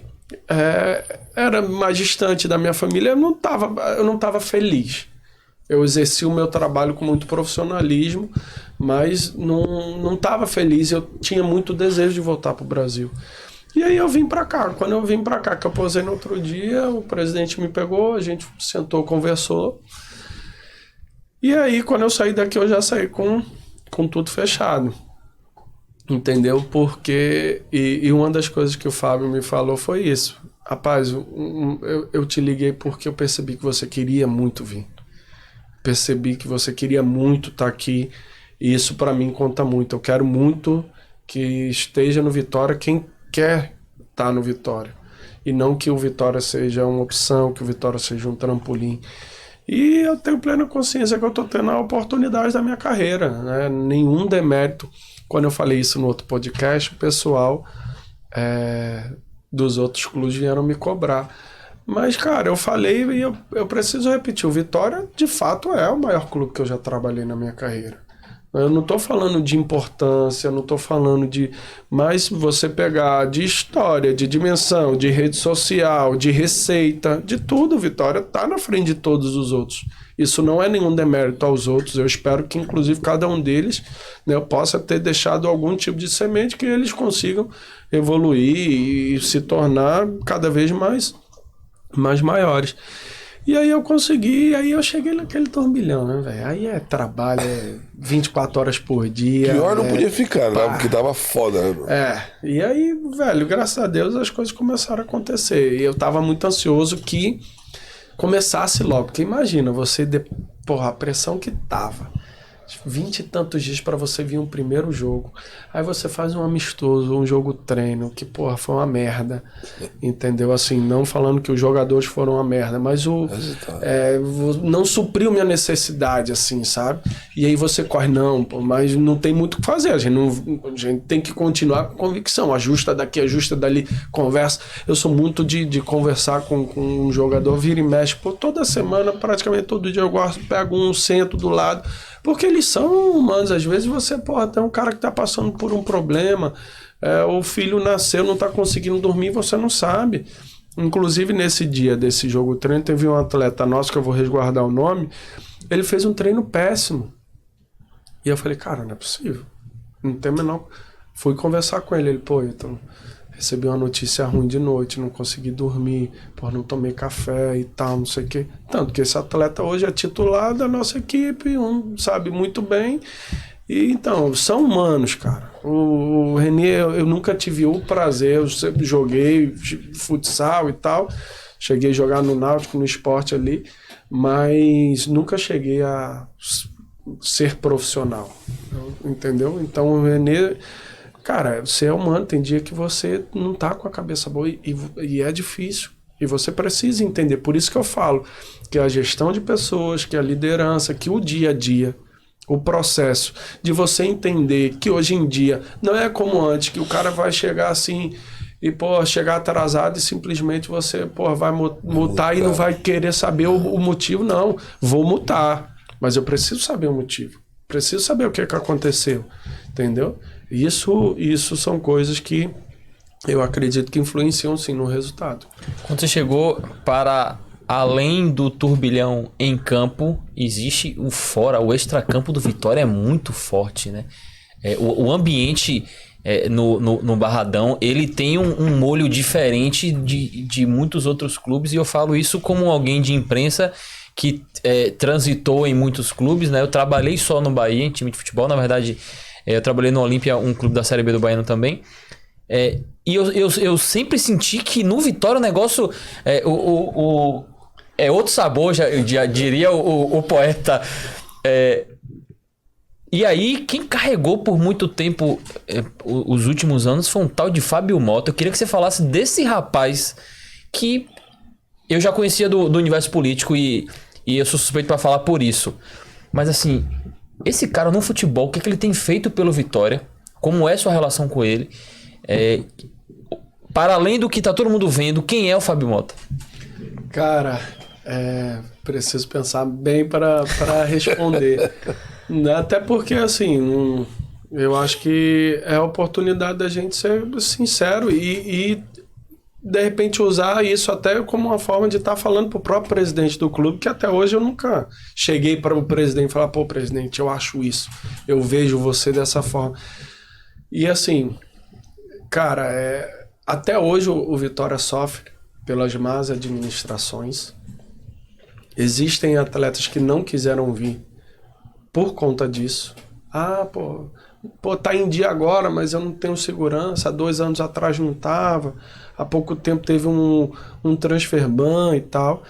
era mais distante da minha família, eu não tava feliz. Eu exerci o meu trabalho com muito profissionalismo, mas não estava feliz, eu tinha muito desejo de voltar para o Brasil. E aí eu vim para cá. Quando eu vim para cá, que eu posei no outro dia, o presidente me pegou, a gente sentou, conversou. E aí, quando eu saí daqui, eu já saí com tudo fechado. Entendeu? Porque... E uma das coisas que o Fábio me falou foi isso. Rapaz, eu te liguei porque eu percebi que você queria muito vir. Percebi que você queria muito estar aqui. E isso para mim conta muito. Eu quero muito que esteja no Vitória quem quer estar no Vitória. E não que o Vitória seja uma opção, que o Vitória seja um trampolim. E eu tenho plena consciência que eu estou tendo a oportunidade da minha carreira, né? Nenhum demérito. Quando eu falei isso no outro podcast, o pessoal dos outros clubes vieram me cobrar. Mas, cara, eu falei e eu preciso repetir. O Vitória, de fato, é o maior clube que eu já trabalhei na minha carreira. Eu não estou falando de importância, não estou falando de... Mas você pegar de história, de dimensão, de rede social, de receita, de tudo, Vitória está na frente de todos os outros. Isso não é nenhum demérito aos outros. Eu espero que, inclusive, cada um deles, né, eu possa ter deixado algum tipo de semente que eles consigam evoluir e se tornar cada vez mais maiores. E aí eu consegui, aí eu cheguei naquele turbilhão, né, velho? Aí trabalho, 24 horas por dia. Pior não podia ficar, né? Porque tava foda, né? E aí, velho, graças a Deus as coisas começaram a acontecer. E eu tava muito ansioso que começasse logo. Porque imagina, porra, a pressão que tava. 20 e tantos dias para você vir um primeiro jogo. Aí você faz um amistoso, um jogo treino, que, porra, foi uma merda. Entendeu? Assim, não falando que os jogadores foram uma merda, mas não supriu minha necessidade, assim, sabe? E aí você corre, não, pô, mas não tem muito o que fazer. A gente tem que continuar com convicção. Ajusta daqui, ajusta dali, conversa. Eu sou muito de conversar com um jogador, vira e mexe. Pô, toda semana, praticamente todo dia eu pego um, sento do lado. Porque eles são humanos. Às vezes você, tem um cara que tá passando por um problema, o filho nasceu, não tá conseguindo dormir, você não sabe. Inclusive, nesse dia desse jogo treino, teve um atleta nosso, que eu vou resguardar o nome, ele fez um treino péssimo. E eu falei, cara, não é possível. Não tem menor... Fui conversar com ele, então... Recebi uma notícia ruim de noite, não consegui dormir, não tomei café e tal, não sei o quê. Tanto que esse atleta hoje é titular da nossa equipe, sabe muito bem. E então, são humanos, cara. O Renier, eu nunca tive o prazer, eu sempre joguei futsal e tal, cheguei a jogar no Náutico, no esporte ali, mas nunca cheguei a ser profissional, entendeu? Então o Renier... Cara, você é humano, tem dia que você não tá com a cabeça boa e é difícil. E você precisa entender. Por isso que eu falo que a gestão de pessoas, que a liderança, que o dia a dia, o processo de você entender que hoje em dia não é como antes, que o cara vai chegar assim e, chegar atrasado e simplesmente você, vai multar e não vai querer saber o motivo. Não, vou multar, mas eu preciso saber o motivo. Preciso saber o que aconteceu, entendeu? Isso são coisas que eu acredito que influenciam sim no resultado. Quando você chegou para além do turbilhão em campo, existe o fora, o extracampo do Vitória é muito forte, né? O ambiente no Barradão, ele tem um molho diferente de muitos outros clubes, e eu falo isso como alguém de imprensa que transitou em muitos clubes, né? Eu trabalhei só no Bahia, em time de futebol, na verdade... Eu trabalhei no Olímpia, um clube da Série B do Baiano também. E eu sempre senti que no Vitória o negócio... outro sabor, já diria o poeta. E aí, quem carregou por muito tempo os últimos anos foi um tal de Fábio Mota. Eu queria que você falasse desse rapaz que eu já conhecia do universo político e eu sou suspeito pra falar por isso. Mas assim, esse cara no futebol, o que ele tem feito pelo Vitória? Como é sua relação com ele? Para além do que tá todo mundo vendo, quem é o Fábio Mota? Cara, preciso pensar bem para responder. Até porque, assim, eu acho que é a oportunidade da gente ser sincero e de repente, usar isso até como uma forma de estar falando para o próprio presidente do clube, que até hoje eu nunca cheguei para o presidente e falar, pô, presidente, eu acho isso, eu vejo você dessa forma. E assim, cara, até hoje o Vitória sofre pelas más administrações. Existem atletas que não quiseram vir por conta disso. Ah, pô, tá em dia agora, mas eu não tenho segurança. Há 2 anos atrás não tava. Há pouco tempo teve um transfer ban e tal.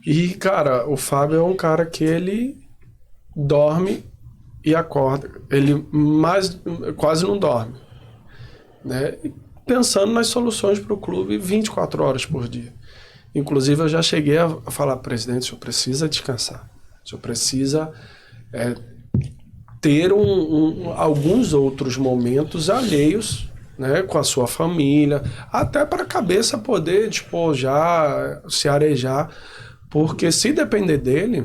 E, cara, o Fábio é um cara que ele dorme e acorda. Ele quase não dorme, né? Pensando nas soluções para o clube 24 horas por dia. Inclusive, eu já cheguei a falar, presidente, o senhor precisa descansar. O senhor precisa ter alguns outros momentos alheios, né, com a sua família, até para a cabeça poder despojar, se arejar, porque se depender dele,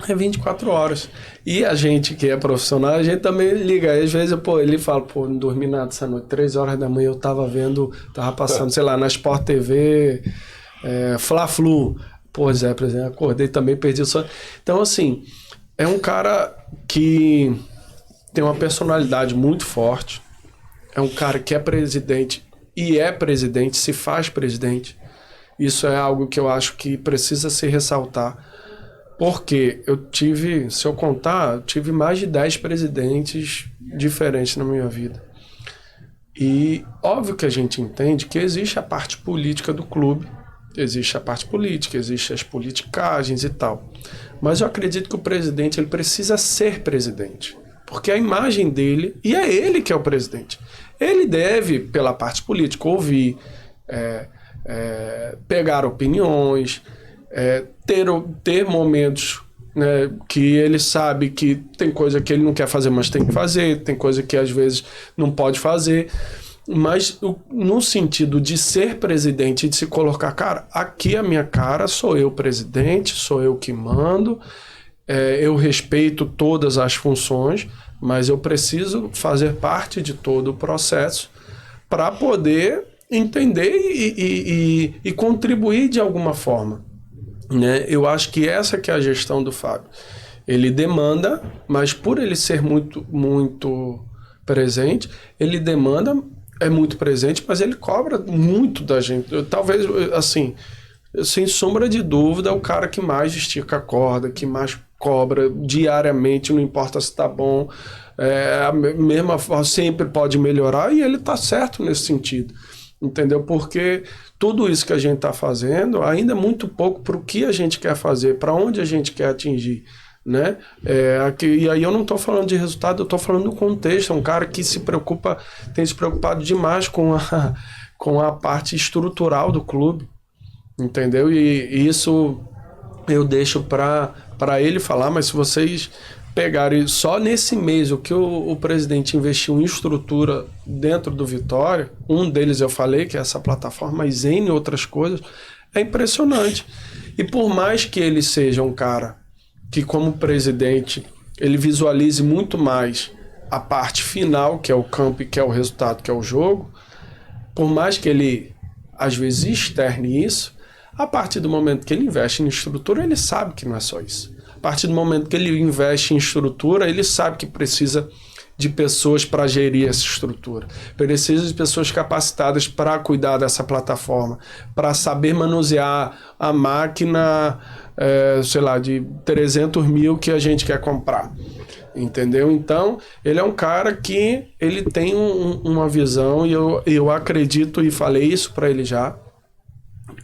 é 24 horas. E a gente que é profissional, a gente também liga. Às vezes, ele fala, não dormi nada essa noite, 3 horas da manhã eu tava passando, sei lá, na Sport TV, Fla-Flu. Zé, por exemplo, acordei também, perdi o sono. Então, assim, é um cara que tem uma personalidade muito forte. É um cara que é presidente e presidente, se faz presidente. Isso é algo que eu acho que precisa se ressaltar. Porque se eu contar, eu tive mais de 10 presidentes diferentes na minha vida. E óbvio que a gente entende que existe a parte política do clube, existe a parte política, existe as politicagens e tal. Mas eu acredito que o presidente ele precisa ser presidente. Porque a imagem dele, e é ele que é o presidente, ele deve, pela parte política, ouvir, pegar opiniões, ter momentos, né, que ele sabe que tem coisa que ele não quer fazer, mas tem que fazer, tem coisa que às vezes não pode fazer, mas no sentido de ser presidente e de se colocar, cara, aqui a minha cara, sou eu presidente, sou eu que mando, eu respeito todas as funções, mas eu preciso fazer parte de todo o processo para poder entender e contribuir de alguma forma. Né? Eu acho que essa que é a gestão do Fábio. Ele demanda, mas por ele ser muito, muito presente, ele demanda, é muito presente, mas ele cobra muito da gente. Talvez, assim, sem sombra de dúvida, é o cara que mais estica a corda, que mais cobra diariamente, não importa se tá bom, a mesma forma, sempre pode melhorar, e ele tá certo nesse sentido. Entendeu? Porque tudo isso que a gente está fazendo ainda é muito pouco para o que a gente quer fazer, para onde a gente quer atingir, né? E aí eu não estou falando de resultado, eu estou falando do contexto. É um cara que tem se preocupado demais com a parte estrutural do clube, entendeu? E isso eu deixo para ele falar, mas se vocês pegarem só nesse mês o que o presidente investiu em estrutura dentro do Vitória, um deles eu falei, que é essa plataforma, mas N outras coisas, é impressionante. E por mais que ele seja um cara que, como presidente, ele visualize muito mais a parte final, que é o campo e que é o resultado, que é o jogo, por mais que ele, às vezes, externe isso, a partir do momento que ele investe em estrutura, ele sabe que não é só isso. A partir do momento que ele investe em estrutura, ele sabe que precisa de pessoas para gerir essa estrutura. Precisa de pessoas capacitadas para cuidar dessa plataforma, para saber manusear a máquina, sei lá, de 300 mil que a gente quer comprar. Entendeu? Então, ele é um cara que ele tem uma visão, e eu acredito, e falei isso para ele já,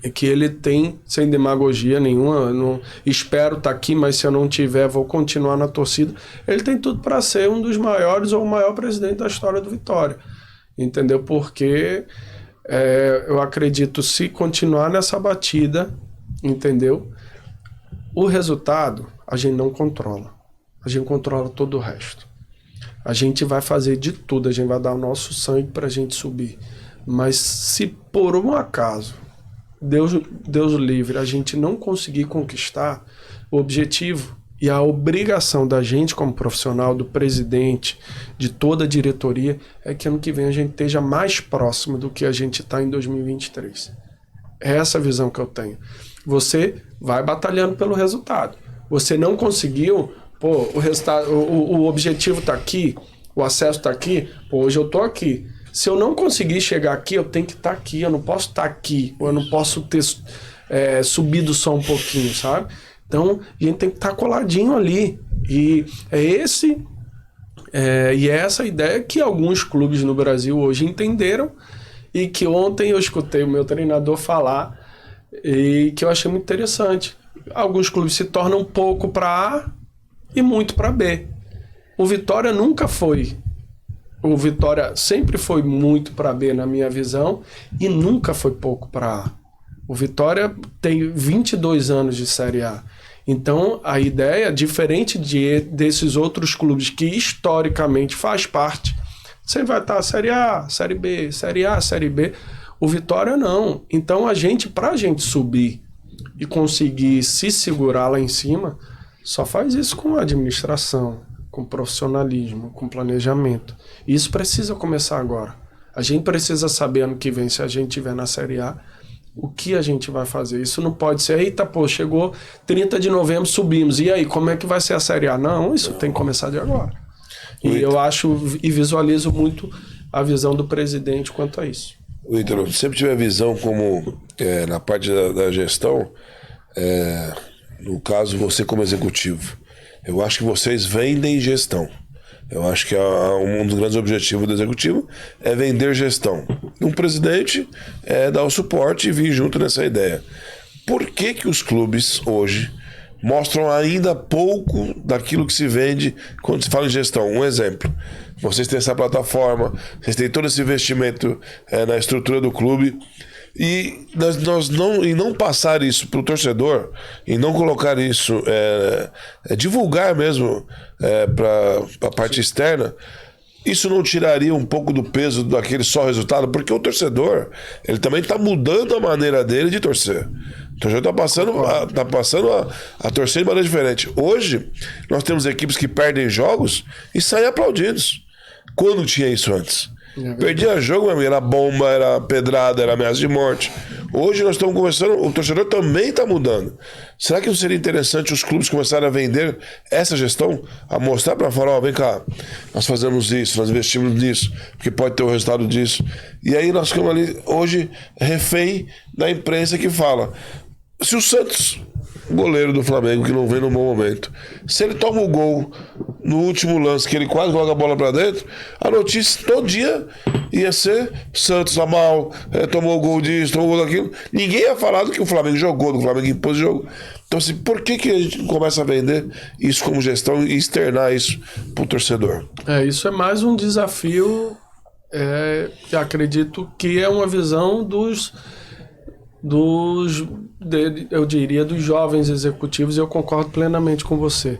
que ele tem, sem demagogia nenhuma, eu não espero estar aqui, mas se eu não tiver, vou continuar na torcida. Ele tem tudo para ser um dos maiores ou o maior presidente da história do Vitória, entendeu? Porque eu acredito, se continuar nessa batida, entendeu? O resultado a gente não controla, a gente controla todo o resto. A gente vai fazer de tudo, a gente vai dar o nosso sangue para a gente subir, mas se por um acaso Deus livre, a gente não conseguir conquistar o objetivo e a obrigação da gente como profissional, do presidente, de toda a diretoria, é que ano que vem a gente esteja mais próximo do que a gente está em 2023. É essa a visão que eu tenho. Você vai batalhando pelo resultado. Você não conseguiu, pô, o resultado, o objetivo está aqui, o acesso está aqui, pô, hoje eu estou aqui. Se eu não conseguir chegar aqui, eu tenho que estar aqui. Eu não posso estar aqui. Ou eu não posso ter subido só um pouquinho, sabe? Então, a gente tem que estar coladinho ali. E é essa ideia que alguns clubes no Brasil hoje entenderam e que ontem eu escutei o meu treinador falar e que eu achei muito interessante. Alguns clubes se tornam pouco para A e muito para B. O Vitória nunca foi. O Vitória sempre foi muito para B, na minha visão, e nunca foi pouco para A. O Vitória tem 22 anos de Série A. Então, a ideia, diferente desses outros clubes que historicamente faz parte, sempre vai estar Série A, Série B, Série A, Série B. O Vitória não. Então, para a gente subir e conseguir se segurar lá em cima, só faz isso com administração, com profissionalismo, com planejamento. Isso precisa começar agora. A gente precisa saber ano que vem, se a gente estiver na Série A, o que a gente vai fazer. Isso não pode ser, eita, pô, chegou 30 de novembro, subimos. E aí, como é que vai ser a Série A? Não, isso tem que começar de agora. E eu acho e visualizo muito a visão do presidente quanto a isso. O Ítalo, sempre tive a visão como, na parte da gestão, no caso, você como executivo. Eu acho que vocês vendem gestão. Eu acho que um dos grandes objetivos do executivo é vender gestão. Um presidente dar o suporte e vir junto nessa ideia. Por que os clubes hoje mostram ainda pouco daquilo que se vende quando se fala em gestão? Um exemplo. Vocês têm essa plataforma, vocês têm todo esse investimento na estrutura do clube. E não passar isso para o torcedor, e não colocar isso, divulgar mesmo para a parte externa, isso não tiraria um pouco do peso daquele só resultado? Porque o torcedor, ele também está mudando a maneira dele de torcer. O torcedor está passando a torcer de maneira diferente. Hoje, nós temos equipes que perdem jogos e saem aplaudidos. Quando tinha isso antes? Perdia jogo, meu amigo, era bomba, era pedrada, era ameaça de morte. Hoje nós estamos conversando, o torcedor também está mudando. Será que não seria interessante os clubes começarem a vender essa gestão? A mostrar para falar, vem cá, nós fazemos isso, nós investimos nisso, porque pode ter o resultado disso. E aí nós ficamos ali, hoje, refém da imprensa que fala. Se o Santos, o goleiro do Flamengo, que não vem num bom momento, se ele toma o gol no último lance, que ele quase coloca a bola pra dentro, a notícia todo dia ia ser Santos tá mal, tomou o gol disso, tomou o gol daquilo. Ninguém ia falar do que o Flamengo jogou, do que o Flamengo impôs o jogo. Então, assim, por que a gente não começa a vender isso como gestão e externar isso pro torcedor? Isso é mais um desafio, que acredito que é uma visão eu diria, dos jovens executivos, e eu concordo plenamente com você.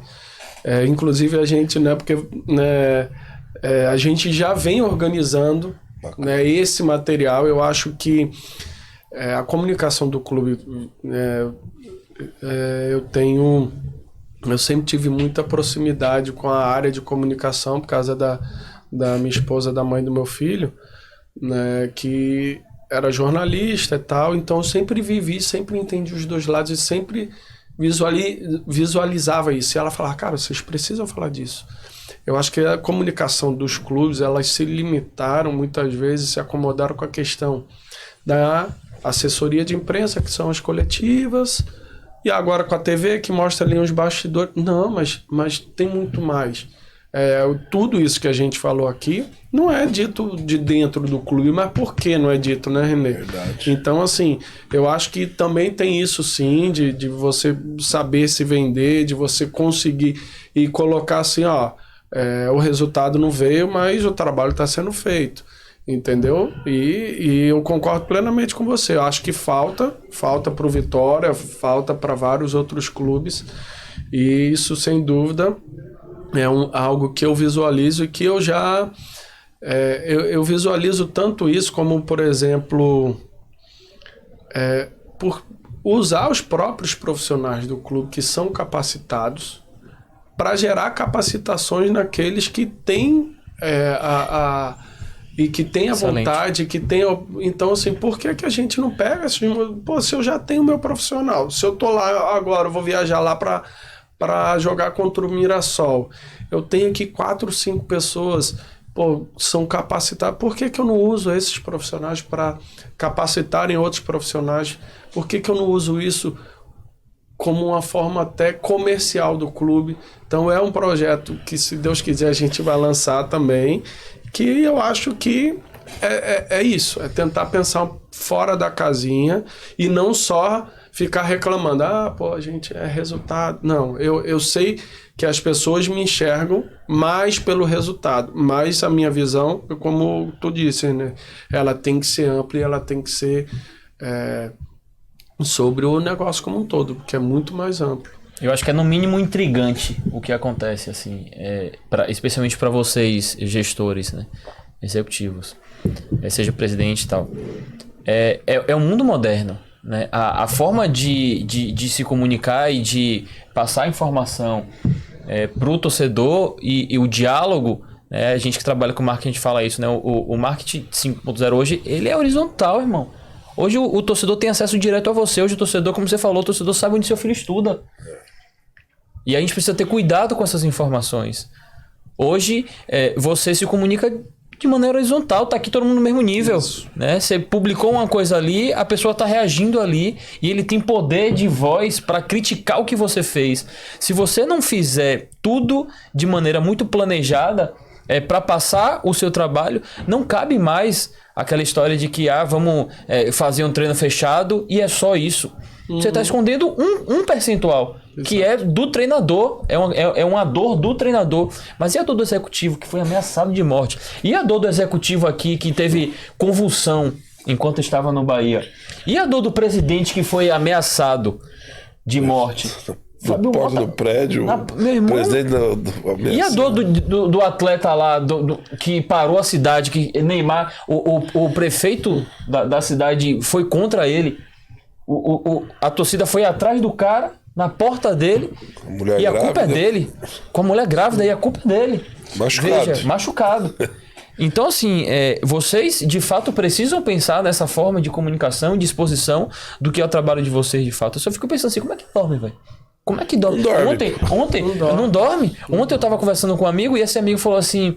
Inclusive a gente, porque a gente já vem organizando esse material. Eu acho que a comunicação do clube, eu sempre tive muita proximidade com a área de comunicação por causa da minha esposa, da mãe do meu filho, que era jornalista e tal, então eu sempre sempre entendi os dois lados e sempre visualizava isso. E ela falava, cara, vocês precisam falar disso. Eu acho que a comunicação dos clubes, elas se limitaram muitas vezes, se acomodaram com a questão da assessoria de imprensa, que são as coletivas, e agora com a TV, que mostra ali uns bastidores. Não, mas tem muito mais. tudo isso que a gente falou aqui não é dito de dentro do clube, mas por que não é dito, né, Renê? Verdade. Então, assim, eu acho que também tem isso sim, de você saber se vender, de você conseguir e colocar assim, ó, o resultado não veio, mas o trabalho está sendo feito. Entendeu? E eu concordo plenamente com você. Eu acho que falta para o Vitória, falta para vários outros clubes. E isso, sem dúvida, é algo que eu visualizo e que eu já... eu visualizo tanto isso como, por exemplo, por usar os próprios profissionais do clube que são capacitados para gerar capacitações naqueles que têm e que tem a vontade, que tem... Então, assim, por que a gente não pega assim, pô, se eu já tenho o meu profissional, se eu tô lá agora, eu vou viajar lá para jogar contra o Mirassol, eu tenho aqui 4, 5 pessoas, pô, são capacitadas, por que eu não uso esses profissionais para capacitarem outros profissionais? Por que eu não uso isso como uma forma até comercial do clube? Então, é um projeto que, se Deus quiser, a gente vai lançar também, que eu acho que é isso, é tentar pensar fora da casinha e não só ficar reclamando, pô, a gente é resultado. Não, eu sei que as pessoas me enxergam mais pelo resultado, mas a minha visão, como tu disse, né, ela tem que ser ampla e ela tem que ser sobre o negócio como um todo, porque é muito mais amplo. Eu acho que é no mínimo intrigante o que acontece, assim, especialmente para vocês, gestores, né, executivos, seja presidente e tal. É um mundo moderno, né? A forma de se comunicar e de passar informação para o torcedor e o diálogo, né? A gente que trabalha com marketing, a gente fala isso, né? O marketing 5.0 hoje, ele é horizontal, irmão. Hoje o torcedor tem acesso direto a você. Hoje o torcedor, como você falou, o torcedor sabe onde seu filho estuda. E a gente precisa ter cuidado com essas informações. Hoje, você se comunica de maneira horizontal, tá aqui todo mundo no mesmo nível. Né? Você publicou uma coisa ali, a pessoa tá reagindo ali, e ele tem poder de voz para criticar o que você fez. Se você não fizer tudo de maneira muito planejada, para passar o seu trabalho, não cabe mais aquela história de que vamos fazer um treino fechado e é só isso. Você está escondendo um percentual, que é do treinador, é uma dor do treinador. Mas e a dor do executivo, que foi ameaçado de morte? E a dor do executivo aqui, que teve convulsão enquanto estava no Bahia? E a dor do presidente, que foi ameaçado de morte? No porta do prédio, meu irmão, presidente e a dor do atleta lá, que parou a cidade, que Neymar, o prefeito da cidade foi contra ele, a torcida foi atrás do cara, na porta dele, e a culpa é dele, com a mulher grávida, e a culpa é dele. Machucado. Veja, machucado. Então, assim, vocês de fato precisam pensar nessa forma de comunicação e de exposição do que é o trabalho de vocês de fato. Eu só fico pensando assim, como é que dorme, velho? Como é que dorme? Ontem não dorme. Ontem eu tava conversando com um amigo e esse amigo falou assim,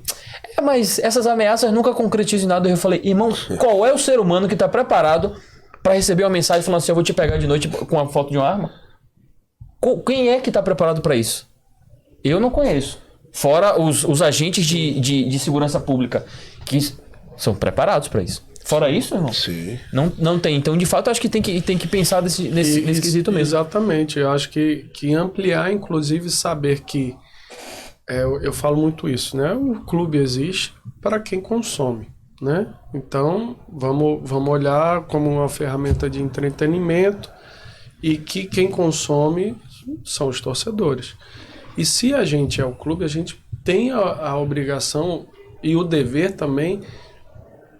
mas essas ameaças nunca concretizam em nada. Eu falei, irmão, qual é o ser humano que tá preparado para receber uma mensagem falando assim, eu vou te pegar de noite com a foto de uma arma? Quem é que tá preparado para isso? Eu não conheço. Fora os agentes de segurança pública, que são preparados para isso. Fora isso, irmão? Sim. Não tem. Então, de fato, eu acho que tem que pensar nesse quesito mesmo. Exatamente. Eu acho que ampliar, inclusive, saber que... eu falo muito isso, né? O clube existe para quem consome, né? Então, vamos olhar como uma ferramenta de entretenimento e que quem consome são os torcedores. E se a gente é o clube, a gente tem a obrigação e o dever também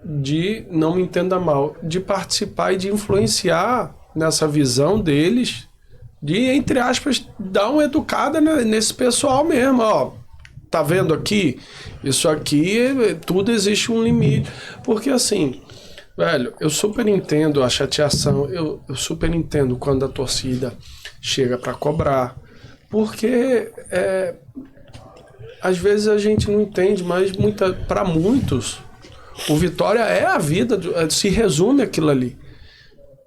de, não me entenda mal, de participar e de influenciar nessa visão deles, de, entre aspas, dar uma educada nesse pessoal mesmo, ó. Tá vendo aqui? Isso aqui, tudo existe um limite. Porque assim, velho, eu super entendo a chateação, eu super entendo quando a torcida chega para cobrar, porque às vezes a gente não entende, mas para muitos, o Vitória é a vida, se resume aquilo ali.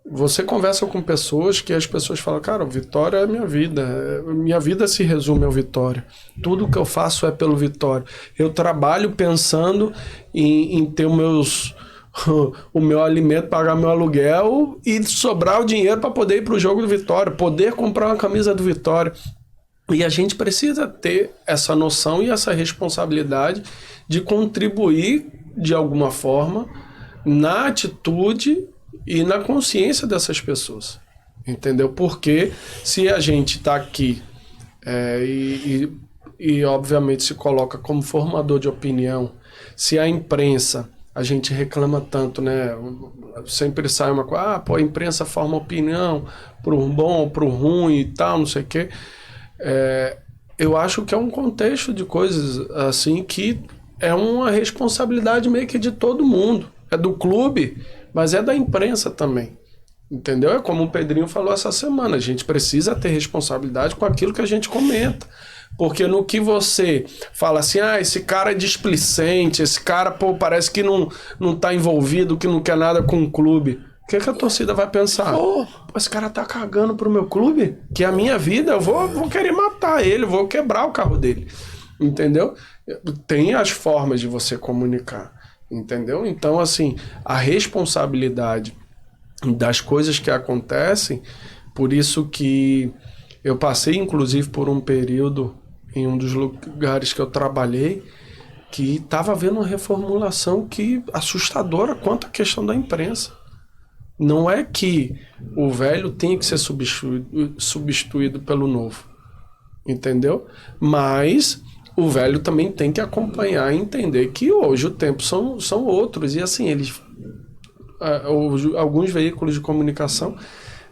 Você conversa com pessoas que as pessoas falam, cara, o Vitória é minha vida se resume ao Vitória, tudo que eu faço é pelo Vitória, eu trabalho pensando em ter o meu alimento, pagar meu aluguel e sobrar o dinheiro para poder ir para o jogo do Vitória, poder comprar uma camisa do Vitória. E a gente precisa ter essa noção e essa responsabilidade de contribuir de alguma forma na atitude e na consciência dessas pessoas, entendeu? Porque se a gente está aqui e obviamente se coloca como formador de opinião, se a imprensa, a gente reclama tanto, né? Sempre sai uma coisa, a imprensa forma opinião pro bom, pro ruim e tal, não sei o quê. Eu acho que é um contexto de coisas assim que é uma responsabilidade meio que de todo mundo. É do clube, mas é da imprensa também. Entendeu? É como o Pedrinho falou essa semana. A gente precisa ter responsabilidade com aquilo que a gente comenta. Porque no que você fala assim, esse cara é displicente, esse cara, parece que não tá envolvido, que não quer nada com o clube. O que a torcida vai pensar? Esse cara tá cagando pro meu clube, que é a minha vida, eu vou querer matar ele, vou quebrar o carro dele. Entendeu? Tem as formas de você comunicar. Entendeu? Então, assim, a responsabilidade das coisas que acontecem, por isso que eu passei, inclusive, por um período em um dos lugares que eu trabalhei, que estava havendo uma reformulação assustadora quanto à questão da imprensa. Não é que o velho tem que ser substituído pelo novo, entendeu? Mas o velho também tem que acompanhar e entender que hoje o tempo são outros. E assim, alguns veículos de comunicação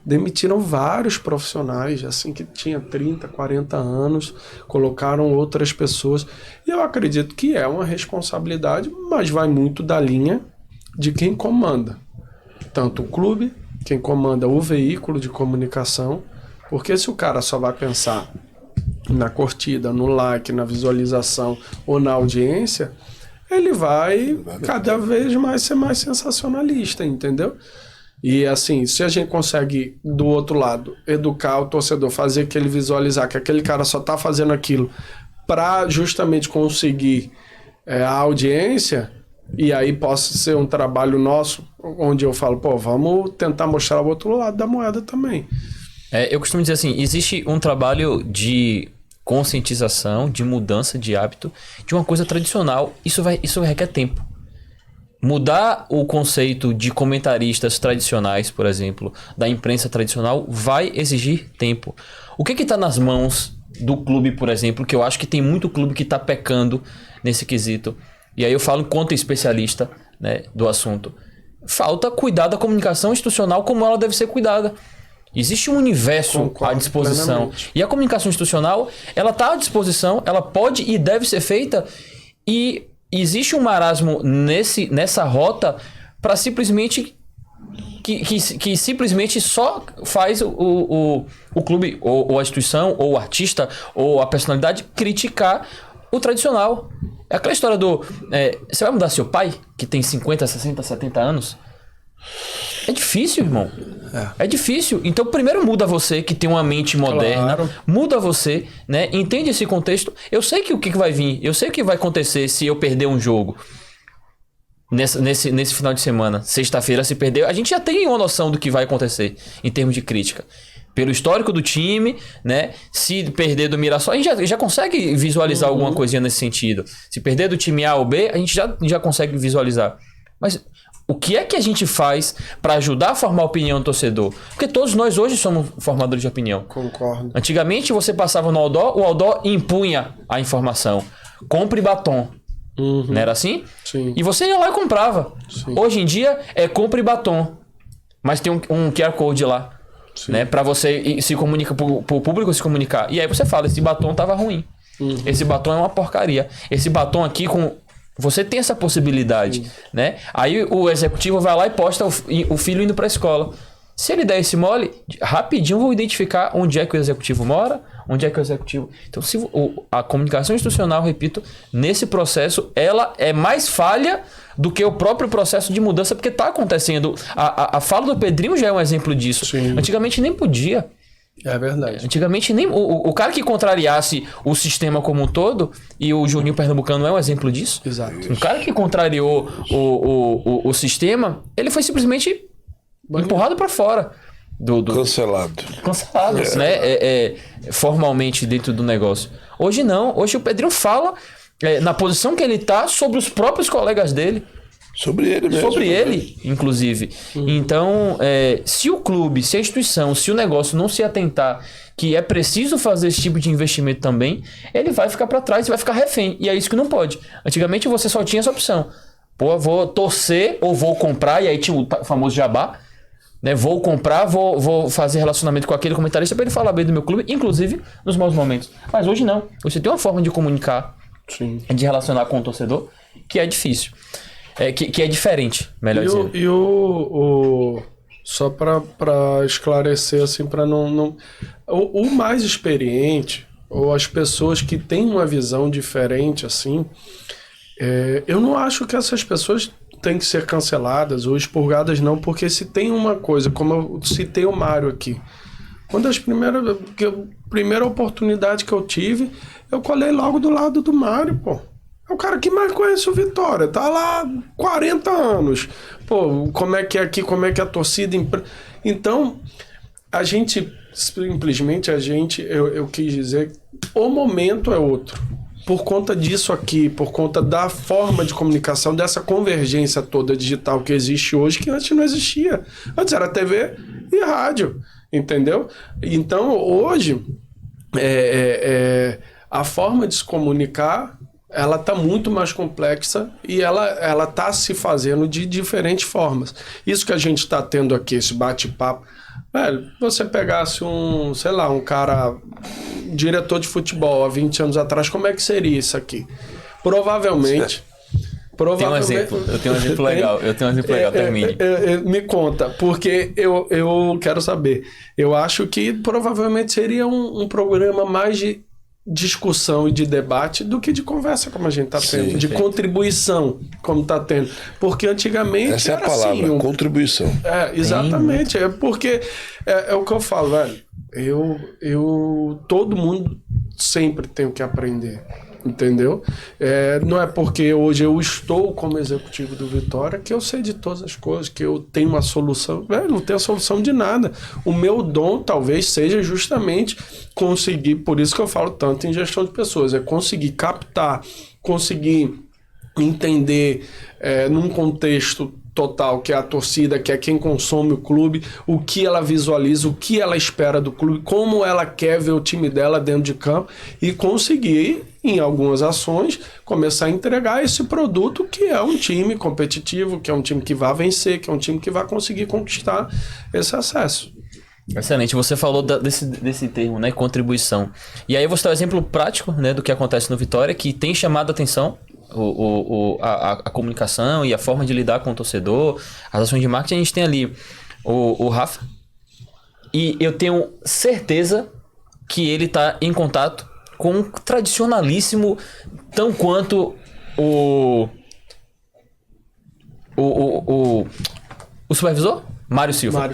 demitiram vários profissionais, assim, que tinha 30, 40 anos, colocaram outras pessoas. E eu acredito que é uma responsabilidade, mas vai muito da linha de quem comanda. Tanto o clube, quem comanda o veículo de comunicação, porque se o cara só vai pensar na curtida, no like, na visualização ou na audiência, ele vai cada vez mais ser mais sensacionalista, entendeu? E assim, se a gente consegue, do outro lado, educar o torcedor, fazer que ele visualizar que aquele cara só tá fazendo aquilo para justamente conseguir a audiência, e aí possa ser um trabalho nosso, onde eu falo, vamos tentar mostrar o outro lado da moeda também. Eu costumo dizer assim, existe um trabalho de conscientização, de mudança de hábito, de uma coisa tradicional. Isso requer tempo. Mudar o conceito de comentaristas tradicionais, por exemplo, da imprensa tradicional, vai exigir tempo. O que está nas mãos do clube, por exemplo, que eu acho que tem muito clube que está pecando nesse quesito, e aí eu falo enquanto especialista, né, do assunto, falta cuidar da comunicação institucional como ela deve ser cuidada. Existe um universo à disposição. Plenamente. E a comunicação institucional, ela está à disposição, ela pode e deve ser feita, e existe um marasmo nessa rota para simplesmente que simplesmente só faz o clube, ou a instituição, ou o artista, ou a personalidade criticar o tradicional. É aquela história você vai mudar seu pai, que tem 50, 60, 70 anos? É difícil, irmão. É difícil. Então, primeiro muda você, que tem uma mente moderna. Claro. Muda você, né? Entende esse contexto. Eu sei que o que vai vir. Eu sei o que vai acontecer se eu perder um jogo. Nesse final de semana. Sexta-feira, se perder. A gente já tem uma noção do que vai acontecer em termos de crítica. Pelo histórico do time, né? Se perder do Mirassol, a gente já consegue visualizar alguma coisinha nesse sentido. Se perder do time A ou B, a gente já consegue visualizar. Mas o que é que a gente faz para ajudar a formar a opinião do torcedor? Porque todos nós hoje somos formadores de opinião. Concordo. Antigamente você passava no outdoor, o outdoor impunha a informação. Compre batom. Não era assim? Sim. E você ia lá e comprava. Sim. Hoje em dia é compre batom. Mas tem um QR Code lá. Né, para você se comunicar, pro público se comunicar. E aí você fala, esse batom tava ruim. Esse batom é uma porcaria. Esse batom aqui com... Você tem essa possibilidade, né? Aí o executivo vai lá e posta o filho indo para a escola. Se ele der esse mole, rapidinho eu vou identificar onde é que o executivo mora, onde é que o executivo... Então, a comunicação institucional, repito, nesse processo, ela é mais falha do que o próprio processo de mudança, porque está acontecendo. A fala do Pedrinho já é um exemplo disso. Sim. Antigamente nem podia. É verdade. Antigamente nem... O cara que contrariasse o sistema como um todo, e o Juninho Pernambucano é um exemplo disso. Exato. Um cara que contrariou o sistema, ele foi simplesmente empurrado para fora. Cancelado. Né? Formalmente dentro do negócio. Hoje não. Hoje o Pedrinho fala na posição que ele tá sobre os próprios colegas dele. Sobre ele mesmo. Sobre ele, inclusive. Então, se o clube, se a instituição, se o negócio não se atentar que é preciso fazer esse tipo de investimento também, ele vai ficar para trás e vai ficar refém. E é isso que não pode. Antigamente você só tinha essa opção. Pô, vou torcer ou vou comprar, e aí tinha o famoso jabá. Né? Vou comprar, vou fazer relacionamento com aquele comentarista para ele falar bem do meu clube, inclusive nos maus momentos. Mas hoje não. Você tem uma forma de comunicar, Sim. de relacionar com o torcedor, que é difícil. Que é diferente, melhor dizendo. Só para esclarecer, assim, para não... O mais experiente, ou as pessoas que têm uma visão diferente, assim, eu não acho que essas pessoas têm que ser canceladas ou expurgadas, não, porque se tem uma coisa, como eu citei o Mário aqui, quando primeira oportunidade que eu tive, eu colei logo do lado do Mário, pô. É o cara que mais conhece o Vitória, tá lá 40 anos. Pô, como é que é aqui, como é que é a torcida... Então, a gente, simplesmente, eu quis dizer, o momento é outro. Por conta disso aqui, por conta da forma de comunicação, dessa convergência toda digital que existe hoje, que antes não existia. Antes era TV e rádio, entendeu? Então, hoje, a forma de se comunicar, ela está muito mais complexa e ela está se fazendo de diferentes formas. Isso que a gente está tendo aqui, esse bate-papo, velho, você pegasse um cara, diretor de futebol há 20 anos atrás, como é que seria isso aqui? Provavelmente... Eu tenho um exemplo legal, termine. Me conta, porque eu quero saber. Eu acho que provavelmente seria um programa mais de discussão e de debate do que de conversa, como a gente está tendo, de contribuição, como está tendo. Porque antigamente essa é a palavra, assim, contribuição. Exatamente. Porque é o que eu falo, velho. Todo mundo sempre tem o que aprender. Entendeu? Não é porque hoje eu estou como executivo do Vitória que eu sei de todas as coisas, que eu tenho uma solução. Não tenho a solução de nada. O meu dom talvez seja justamente conseguir, por isso que eu falo tanto em gestão de pessoas, conseguir captar, conseguir entender num contexto total, que é a torcida, que é quem consome o clube, o que ela visualiza, o que ela espera do clube, como ela quer ver o time dela dentro de campo e conseguir, em algumas ações, começar a entregar esse produto que é um time competitivo, que é um time que vai vencer, que é um time que vai conseguir conquistar esse acesso. Excelente, você falou desse termo, né, contribuição. E aí você dá um exemplo prático, né, do que acontece no Vitória, que tem chamado a atenção, a comunicação e a forma de lidar com o torcedor, as ações de marketing. A gente tem ali o Rafa, e eu tenho certeza que ele está em contato com um tradicionalíssimo, tão quanto o supervisor? Mário Silva.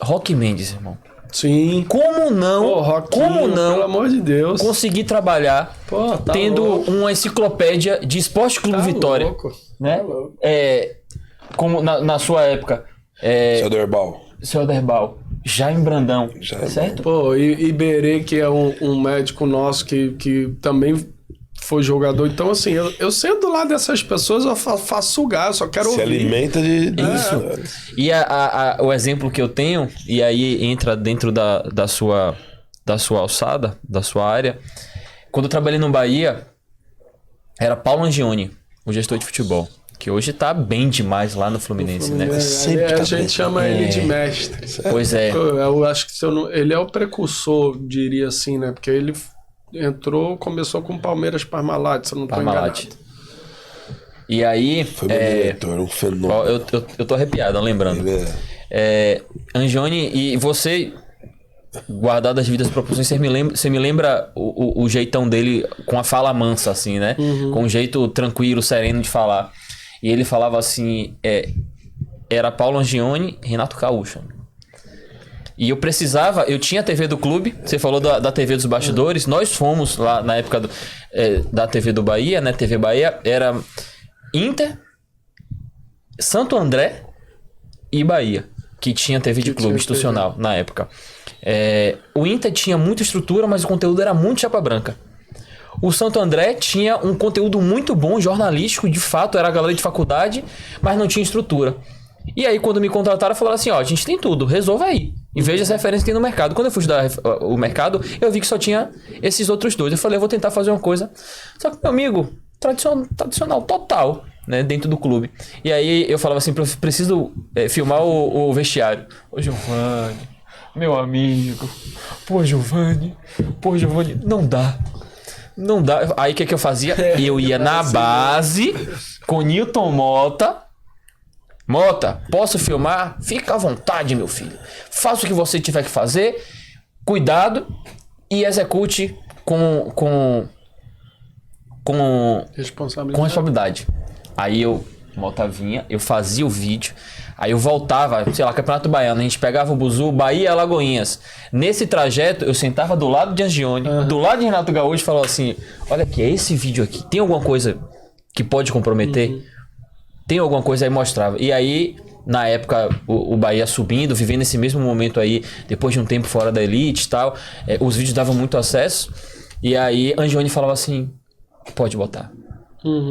Roque Mendes, irmão. Sim. Como não? Pelo amor de Deus. Conseguir trabalhar tendo uma enciclopédia de Esporte Clube Vitória. Louco. Né? Como na sua época. Seu Derbal. Jaime Brandão. Certo? Pô, Iberê, que é um médico nosso que também foi jogador. Então, assim, eu sento do lado dessas pessoas, eu faço sugar, eu só quero ouvir. Se alimenta de... Isso. E o exemplo que eu tenho, e aí entra dentro da sua alçada, da sua área. Quando eu trabalhei no Bahia, era Paulo Angione, o gestor de futebol, que hoje tá bem demais lá no Fluminense, né? A gente chama ele de mestre. Pois é. Eu acho que ele é o precursor, diria assim, né? Porque ele começou com Palmeiras Parmalat, se eu não estou enganado. E aí... Foi meu diretor, um fenômeno. Eu tô arrepiado, lembrando. Angione, e você, guardado as devidas proporções, você me lembra o jeitão dele com a fala mansa, assim, né? Com um jeito tranquilo, sereno de falar. E ele falava assim, era Paulo Angione, Renato Gaúcho. E eu tinha a TV do clube, você falou da TV dos bastidores, nós fomos lá na época da TV do Bahia, né? TV Bahia, era Inter, Santo André e Bahia, que tinha TV de clube institucional na época. O Inter tinha muita estrutura, mas o conteúdo era muito chapa branca. O Santo André tinha um conteúdo muito bom, jornalístico, de fato, era a galera de faculdade, mas não tinha estrutura. E aí, quando me contrataram, falaram assim, a gente tem tudo, resolva aí. E veja as referências que tem no mercado. Quando eu fui estudar o mercado, eu vi que só tinha esses outros dois. Eu falei, eu vou tentar fazer uma coisa. Só que, meu amigo, tradicional total, né, dentro do clube. E aí, eu falava assim, preciso filmar o vestiário. Ô, Giovanni, meu amigo. Pô, Giovanni, não dá. Aí, o que eu fazia? Eu ia na base com Newton Mota, posso filmar? Fica à vontade, meu filho. Faça o que você tiver que fazer. Cuidado e execute com responsabilidade. Aí Mota vinha, eu fazia o vídeo. Aí eu voltava, sei lá, Campeonato Baiano. A gente pegava o buzu, Bahia e Alagoinhas. Nesse trajeto, eu sentava do lado de Angione, do lado de Renato Gaúcho e falava assim, olha aqui, é esse vídeo aqui. Tem alguma coisa que pode comprometer? Tem alguma coisa, aí mostrava. E aí, na época, o Bahia subindo, vivendo esse mesmo momento aí, depois de um tempo fora da elite e tal, os vídeos davam muito acesso. E aí, Angione falava assim, pode botar.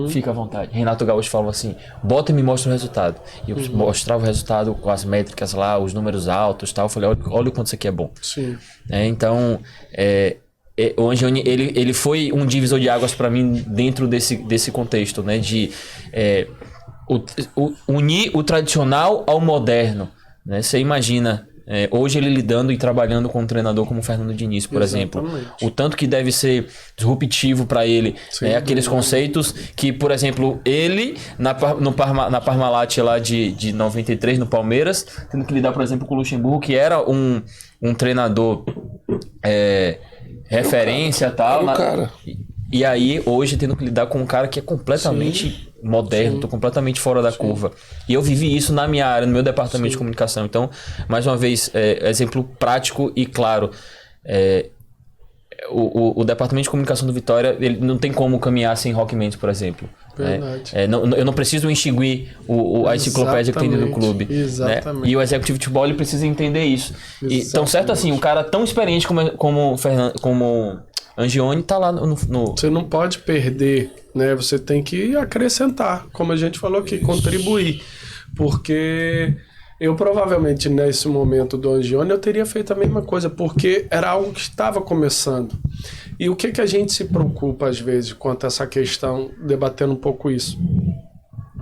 Fica à vontade. Renato Gaúcho falava assim, bota e me mostra o resultado. E eu mostrava o resultado com as métricas lá, os números altos e tal. Eu falei, olha o quanto isso aqui é bom. Sim. Então, o Angione, ele foi um divisor de águas para mim dentro desse contexto, né? De unir o tradicional ao moderno, né? Você imagina, hoje ele lidando e trabalhando com um treinador como o Fernando Diniz, por exemplo, o tanto que deve ser disruptivo para ele, aqueles conceitos que, por exemplo, ele na Parmalat lá de 93 no Palmeiras, tendo que lidar, por exemplo, com o Luxemburgo, que era um treinador referência e tal, e aí hoje tendo que lidar com um cara que é completamente moderno, tô completamente fora da curva. E eu vivi isso na minha área, no meu departamento de comunicação. Então, mais uma vez, exemplo prático e claro, o departamento de comunicação do Vitória, ele não tem como caminhar sem Roque Mendes, por exemplo. Verdade. Eu não preciso extinguir a enciclopédia que tem dentro do clube. Exatamente. Né? E o executivo de futebol, ele precisa entender isso. Então, certo assim, um cara tão experiente como Angione tá lá no... Você não pode perder, né? Você tem que acrescentar, como a gente falou aqui, contribuir. Porque eu provavelmente nesse momento do Angione eu teria feito a mesma coisa, porque era algo que estava começando. E o que a gente se preocupa às vezes quanto a essa questão, debatendo um pouco isso,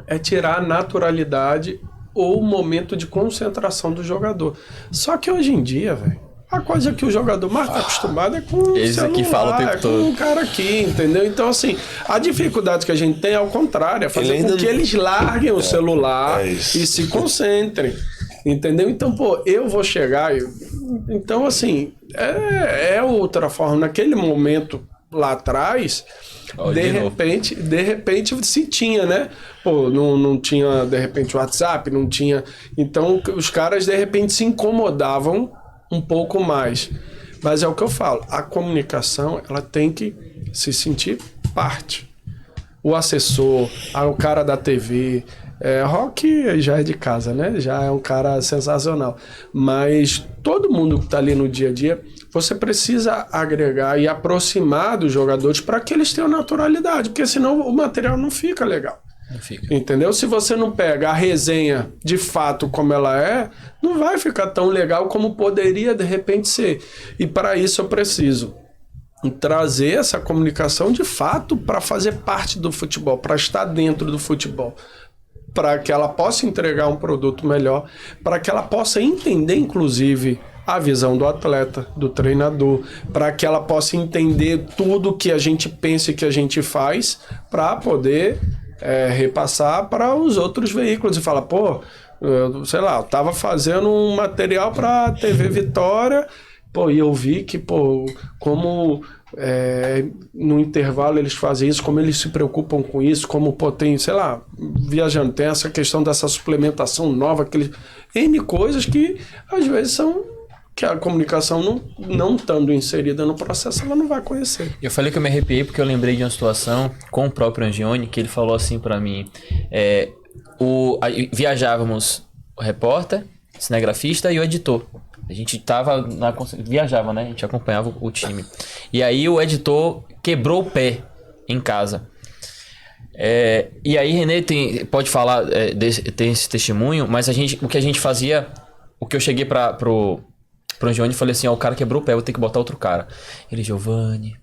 é tirar a naturalidade ou o momento de concentração do jogador. Só que hoje em dia, velho, a coisa que o jogador mais está acostumado é com o celular, aqui fala o tempo todo. Com o cara aqui, entendeu? Então, assim, a dificuldade que a gente tem é ao contrário, é fazer com que eles larguem o celular e se concentrem, entendeu? Então, eu vou chegar... Então, assim, é outra forma. Naquele momento lá atrás, de repente se tinha, né? Não tinha, de repente, o WhatsApp, não tinha... Então, os caras, de repente, se incomodavam um pouco mais. Mas é o que eu falo, a comunicação, ela tem que se sentir parte. O assessor, o cara da TV, Roque já é de casa, né? Já é um cara sensacional. Mas todo mundo que está ali no dia a dia, você precisa agregar e aproximar dos jogadores para que eles tenham naturalidade, porque senão o material não fica legal. Não fica. Entendeu? Se você não pega a resenha de fato como ela é, não vai ficar tão legal como poderia de repente ser. E para isso eu preciso trazer essa comunicação de fato para fazer parte do futebol, para estar dentro do futebol, para que ela possa entregar um produto melhor, para que ela possa entender inclusive a visão do atleta, do treinador, para que ela possa entender tudo que a gente pensa e que a gente faz para poder repassar para os outros veículos e falar, pô, sei lá, eu tava fazendo um material para TV Vitória, pô, e eu vi que, pô, como no intervalo eles fazem isso, como eles se preocupam com isso, como, pô, tem, sei lá, viajando, tem essa questão dessa suplementação nova, N coisas que às vezes são que a comunicação não estando inserida no processo, ela não vai conhecer. Eu falei que eu me arrepiei porque eu lembrei de uma situação com o próprio Angione, que ele falou assim pra mim, viajávamos o repórter, cinegrafista e o editor. A gente viajava, né? A gente acompanhava o time. E aí o editor quebrou o pé em casa. E aí Renê pode falar, tem esse testemunho, mas o que a gente fazia, o que eu cheguei pro Angione e falei assim, o cara quebrou o pé, vou ter que botar outro cara. Ele, Giovanni,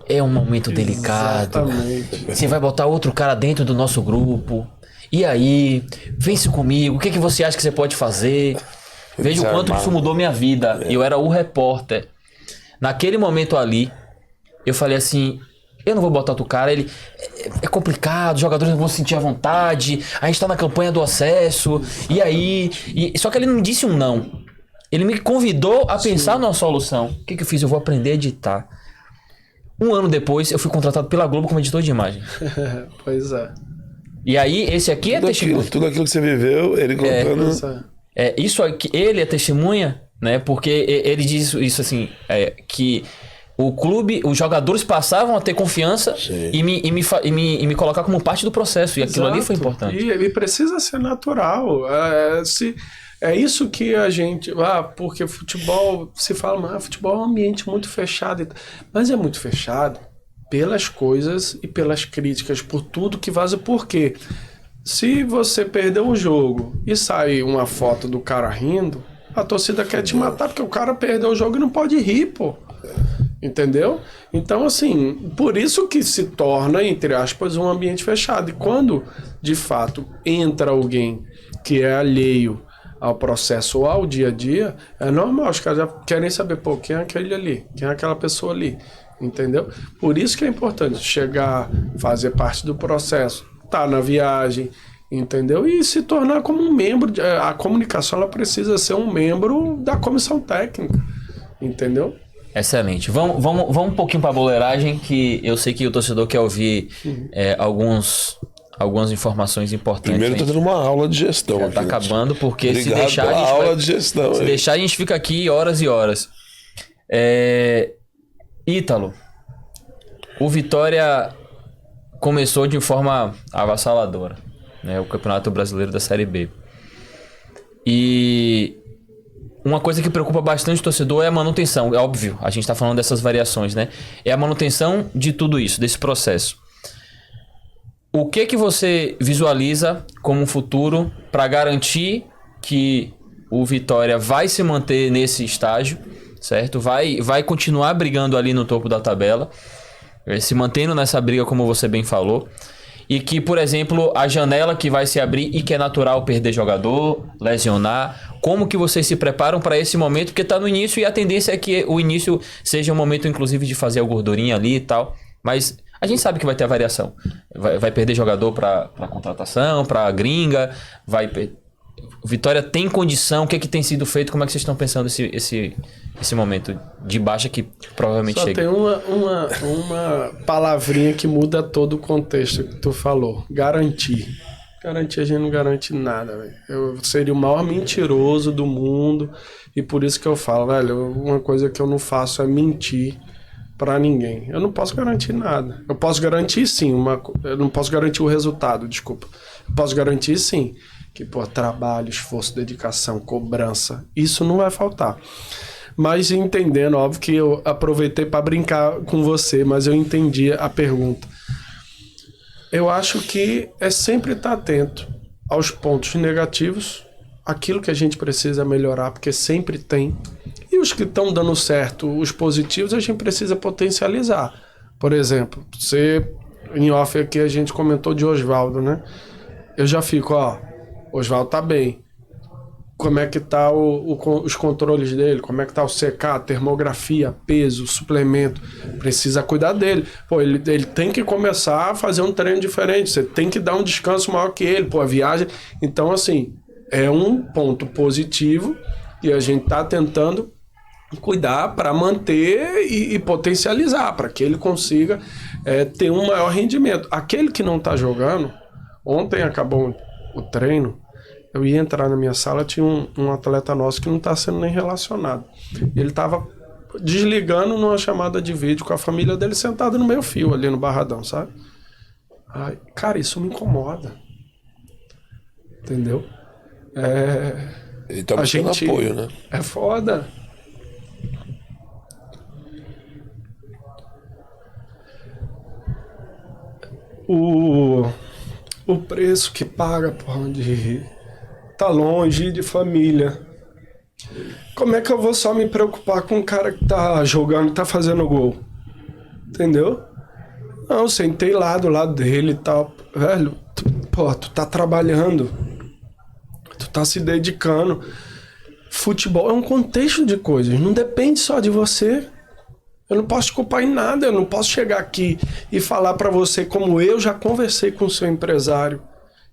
é um momento delicado. Exatamente. Você vai botar outro cara dentro do nosso grupo. E aí, vence comigo, o que você acha que você pode fazer? Veja o quanto isso mudou minha vida. Eu era o repórter. Naquele momento ali, eu falei assim, eu não vou botar outro cara, ele é complicado, os jogadores não vão se sentir à vontade, a gente tá na campanha do acesso, e aí... Só que ele não disse um não. Ele me convidou a pensar numa solução. O que eu fiz? Eu vou aprender a editar. Um ano depois, eu fui contratado pela Globo como editor de imagem. Pois é. E aí, esse aqui é testemunha. Tudo aquilo que você viveu, ele contando... Isso aqui, ele é testemunha, né? Porque ele diz isso assim, que o clube, os jogadores passavam a ter confiança e me colocar como parte do processo. E aquilo ali foi importante. E ele precisa ser natural. É isso que a gente... porque futebol... Se fala, futebol é um ambiente muito fechado. Mas é muito fechado pelas coisas e pelas críticas, por tudo que vaza. Por quê? Se você perdeu um jogo e sai uma foto do cara rindo, a torcida quer te matar porque o cara perdeu o jogo e não pode rir, pô. Entendeu? Então, assim, por isso que se torna, entre aspas, um ambiente fechado. E quando, de fato, entra alguém que é alheio ao processo ou ao dia a dia, é normal, os caras já querem saber, pô, quem é aquele ali? Quem é aquela pessoa ali? Entendeu? Por isso que é importante chegar, fazer parte do processo, tá na viagem, entendeu? E se tornar como um membro, a comunicação ela precisa ser um membro da comissão técnica, entendeu? Excelente. Vamos um pouquinho para a boleiragem, que eu sei que o torcedor quer ouvir algumas informações importantes. Primeiro tô dando uma aula de gestão. Já tá acabando, porque Obrigado se deixar pela aula de gestão. Se deixar a gente fica aqui horas e horas. Ítalo, o Vitória começou de forma avassaladora, né? O Campeonato Brasileiro da Série B. E uma coisa que preocupa bastante o torcedor é a manutenção. É óbvio, a gente está falando dessas variações, né? É a manutenção de tudo isso, desse processo. O que você visualiza como um futuro para garantir que o Vitória vai se manter nesse estágio, certo? Vai continuar brigando ali no topo da tabela, se mantendo nessa briga, como você bem falou, e que, por exemplo, a janela que vai se abrir e que é natural perder jogador, lesionar, como que vocês se preparam para esse momento, porque está no início e a tendência é que o início seja um momento, inclusive, de fazer a gordurinha ali e tal, mas a gente sabe que vai ter a variação, vai perder jogador para contratação, para gringa, Vitória tem condição, o que tem sido feito, como é que vocês estão pensando esse momento de baixa que provavelmente chega? Só tem uma palavrinha que muda todo o contexto que tu falou, garantir. Garantir, a gente não garante nada, velho. Eu seria o maior mentiroso do mundo e por isso que eu falo, velho, uma coisa que eu não faço é mentir pra ninguém. Eu não posso garantir nada. Eu posso garantir sim, eu não posso garantir o resultado, desculpa. Eu posso garantir sim que, pô, trabalho, esforço, dedicação, cobrança, isso não vai faltar. Mas entendendo, óbvio que eu aproveitei para brincar com você, mas eu entendi a pergunta. Eu acho que é sempre estar atento aos pontos negativos, aquilo que a gente precisa melhorar, porque sempre tem. E os que estão dando certo, os positivos, a gente precisa potencializar. Por exemplo, em off aqui a gente comentou de Oswaldo, né? Eu já fico, Oswaldo tá bem. como é que tá os controles dele, como é que tá o CK, termografia, peso, suplemento. Precisa cuidar dele. Pô, ele tem que começar a fazer um treino diferente. Você tem que dar um descanso maior que ele. Pô, a viagem... Então, assim, é um ponto positivo e a gente tá tentando cuidar para manter e potencializar, para que ele consiga ter um maior rendimento. Aquele que não tá jogando, ontem acabou o treino, eu ia entrar na minha sala, tinha um atleta nosso que não está sendo nem relacionado. Ele estava desligando numa chamada de vídeo com a família dele sentada no meio fio ali no Barradão, sabe? Ai, cara, isso me incomoda. Entendeu? Ele tá buscando apoio, né? É foda. O preço que paga, porra, de tá longe de família. Como é que eu vou só me preocupar com um cara que tá jogando, tá fazendo gol? Entendeu? Não, sentei lá do lado dele e tal. Velho, tu tá trabalhando. Tu tá se dedicando. Futebol é um contexto de coisas. Não depende só de você. Eu não posso te culpar em nada. Eu não posso chegar aqui e falar pra você, como eu já conversei com o seu empresário,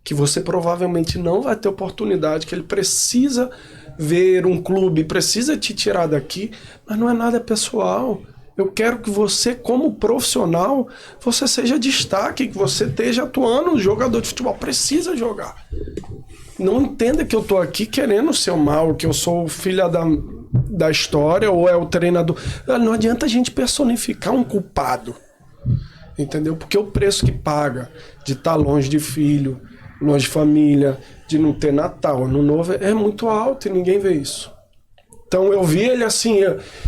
que você provavelmente não vai ter oportunidade, que ele precisa ver um clube, precisa te tirar daqui, mas não é nada pessoal. Eu quero que você, como profissional, você seja destaque, que você esteja atuando. O jogador de futebol precisa jogar. Não entenda que eu tô aqui querendo ser o mal, que eu sou o filho da história ou é o treinador. Não adianta a gente personificar um culpado, entendeu? Porque o preço que paga de estar longe de filho, longe de família, de não ter Natal, Ano Novo, é muito alto e ninguém vê isso. Então eu vi ele assim,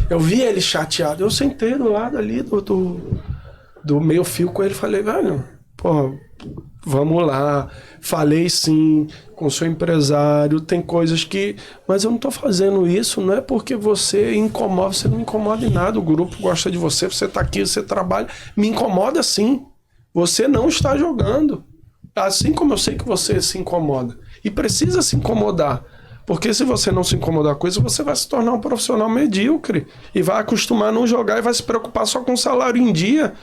eu vi ele chateado. Eu sentei do lado ali do meio fio com ele e falei, velho, pô, vamos lá. Falei sim com o seu empresário, tem coisas que... Mas eu não tô fazendo isso, não é porque você incomoda, você não me incomoda em nada, o grupo gosta de você, você tá aqui, você trabalha. Me incomoda sim. Você não está jogando. Assim como eu sei que você se incomoda. E precisa se incomodar. Porque se você não se incomodar com isso, você vai se tornar um profissional medíocre. E vai acostumar a não jogar e vai se preocupar só com o salário em dia.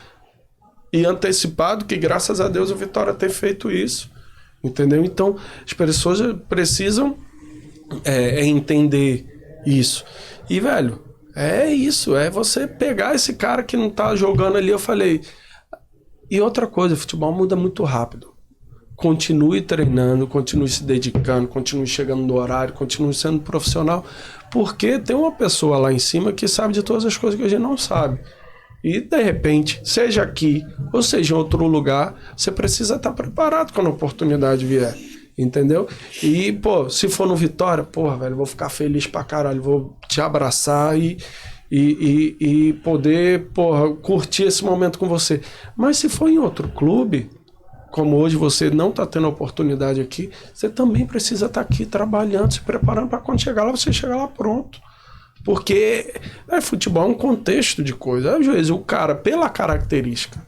E antecipado, que graças a Deus o Vitória tem feito isso. Entendeu? Então, as pessoas precisam entender isso. E, velho, é isso. É você pegar esse cara que não tá jogando ali. Eu falei... E outra coisa, o futebol muda muito rápido. Continue treinando, continue se dedicando, continue chegando no horário, continue sendo profissional, porque tem uma pessoa lá em cima que sabe de todas as coisas que a gente não sabe. E, de repente, seja aqui ou seja em outro lugar, você precisa estar preparado quando a oportunidade vier, entendeu? E, pô, se for no Vitória, porra, velho, vou ficar feliz pra caralho, vou te abraçar e poder, porra, curtir esse momento com você. Mas se for em outro clube... Como hoje você não está tendo oportunidade aqui, você também precisa estar aqui trabalhando, se preparando para quando chegar lá, você chegar lá pronto. Porque futebol é um contexto de coisa. Às vezes o cara, pela característica,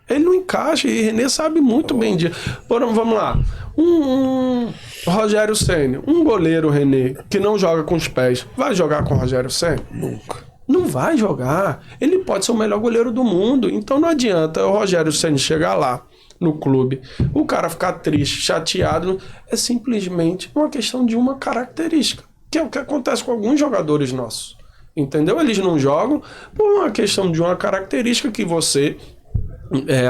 ele não encaixa, e René sabe muito bem disso. Vamos lá, um Rogério Ceni, um goleiro René, que não joga com os pés, vai jogar com o Rogério Ceni? Nunca. Não vai jogar. Ele pode ser o melhor goleiro do mundo. Então não adianta o Rogério Ceni chegar lá no clube, o cara ficar triste, chateado, é simplesmente uma questão de uma característica, que é o que acontece com alguns jogadores nossos, entendeu? Eles não jogam por uma questão de uma característica que você,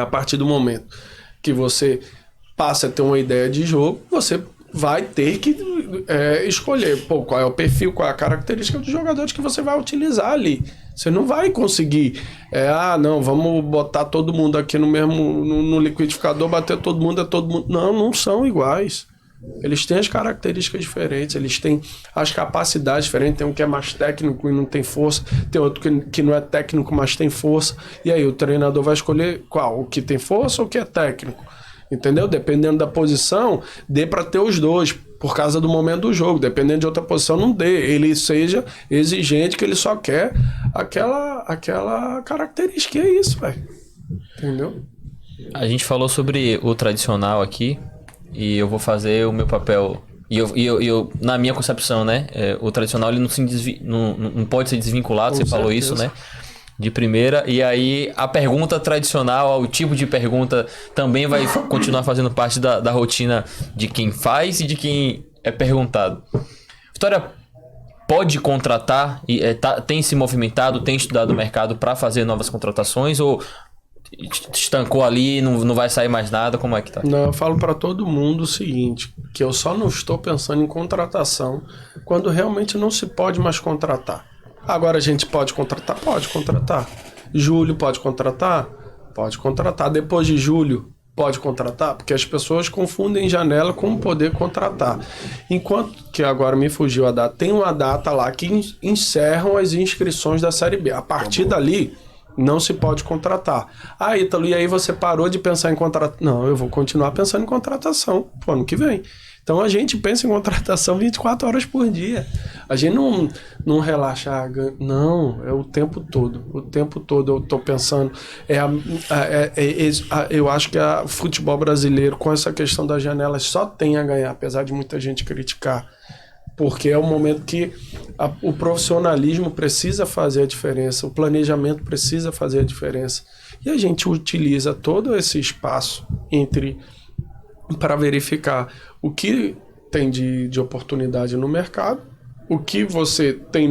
a partir do momento que você passa a ter uma ideia de jogo, você vai ter que escolher qual é o perfil, qual é a característica dos jogadores que você vai utilizar ali. Você não vai conseguir, não, vamos botar todo mundo aqui no mesmo, no liquidificador, bater todo mundo, é todo mundo. Não, não são iguais. Eles têm as características diferentes, eles têm as capacidades diferentes. Tem um que é mais técnico e não tem força, tem outro que não é técnico, mas tem força. E aí o treinador vai escolher qual? O que tem força ou o que é técnico? Entendeu? Dependendo da posição, dê para ter os dois, por causa do momento do jogo. Dependendo de outra posição, não dê. Ele seja exigente, que ele só quer aquela característica. E é isso, velho. Entendeu? A gente falou sobre o tradicional aqui, e eu vou fazer o meu papel Na minha concepção, né? O tradicional ele não pode ser desvinculado, Com você falou certeza. isso, né? De primeira. E aí a pergunta tradicional, o tipo de pergunta também vai continuar fazendo parte da rotina de quem faz e de quem é perguntado. Vitória pode contratar, tem se movimentado, tem estudado o mercado para fazer novas contratações ou estancou ali, não vai sair mais nada? Como é que tá? Não, eu falo para todo mundo o seguinte, que eu só não estou pensando em contratação quando realmente não se pode mais contratar. Agora a gente pode contratar? Pode contratar. Julho pode contratar? Pode contratar. Depois de julho, pode contratar? Porque as pessoas confundem janela com poder contratar. Enquanto que agora me fugiu a data, tem uma data lá que encerram as inscrições da Série B. A partir dali, não se pode contratar. Ah, Ítalo, e aí você parou de pensar em contratação? Não, eu vou continuar pensando em contratação pro ano que vem. Então a gente pensa em contratação 24 horas por dia. A gente não relaxa, não, é o tempo todo. O tempo todo eu estou pensando. Eu acho que o futebol brasileiro, com essa questão das janelas, só tem a ganhar, apesar de muita gente criticar. Porque é o momento que o profissionalismo precisa fazer a diferença, o planejamento precisa fazer a diferença. E a gente utiliza todo esse espaço para verificar o que tem de oportunidade no mercado, o que você tem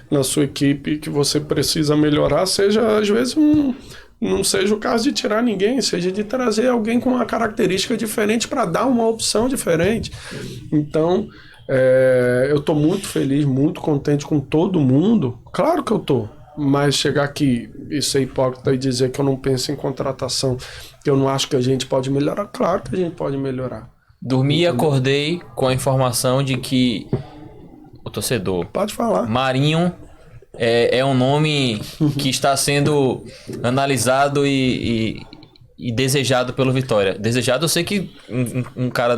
na sua equipe que você precisa melhorar, seja às vezes não seja o caso de tirar ninguém, seja de trazer alguém com uma característica diferente para dar uma opção diferente. Então, eu estou muito feliz, muito contente com todo mundo. Claro que eu estou. Mas chegar aqui e ser hipócrita e dizer que eu não penso em contratação, que eu não acho que a gente pode melhorar, claro que a gente pode melhorar. Dormi e acordei com a informação de que o torcedor Pode falar. Marinho é um nome que está sendo analisado e desejado pelo Vitória. Desejado, eu sei que um cara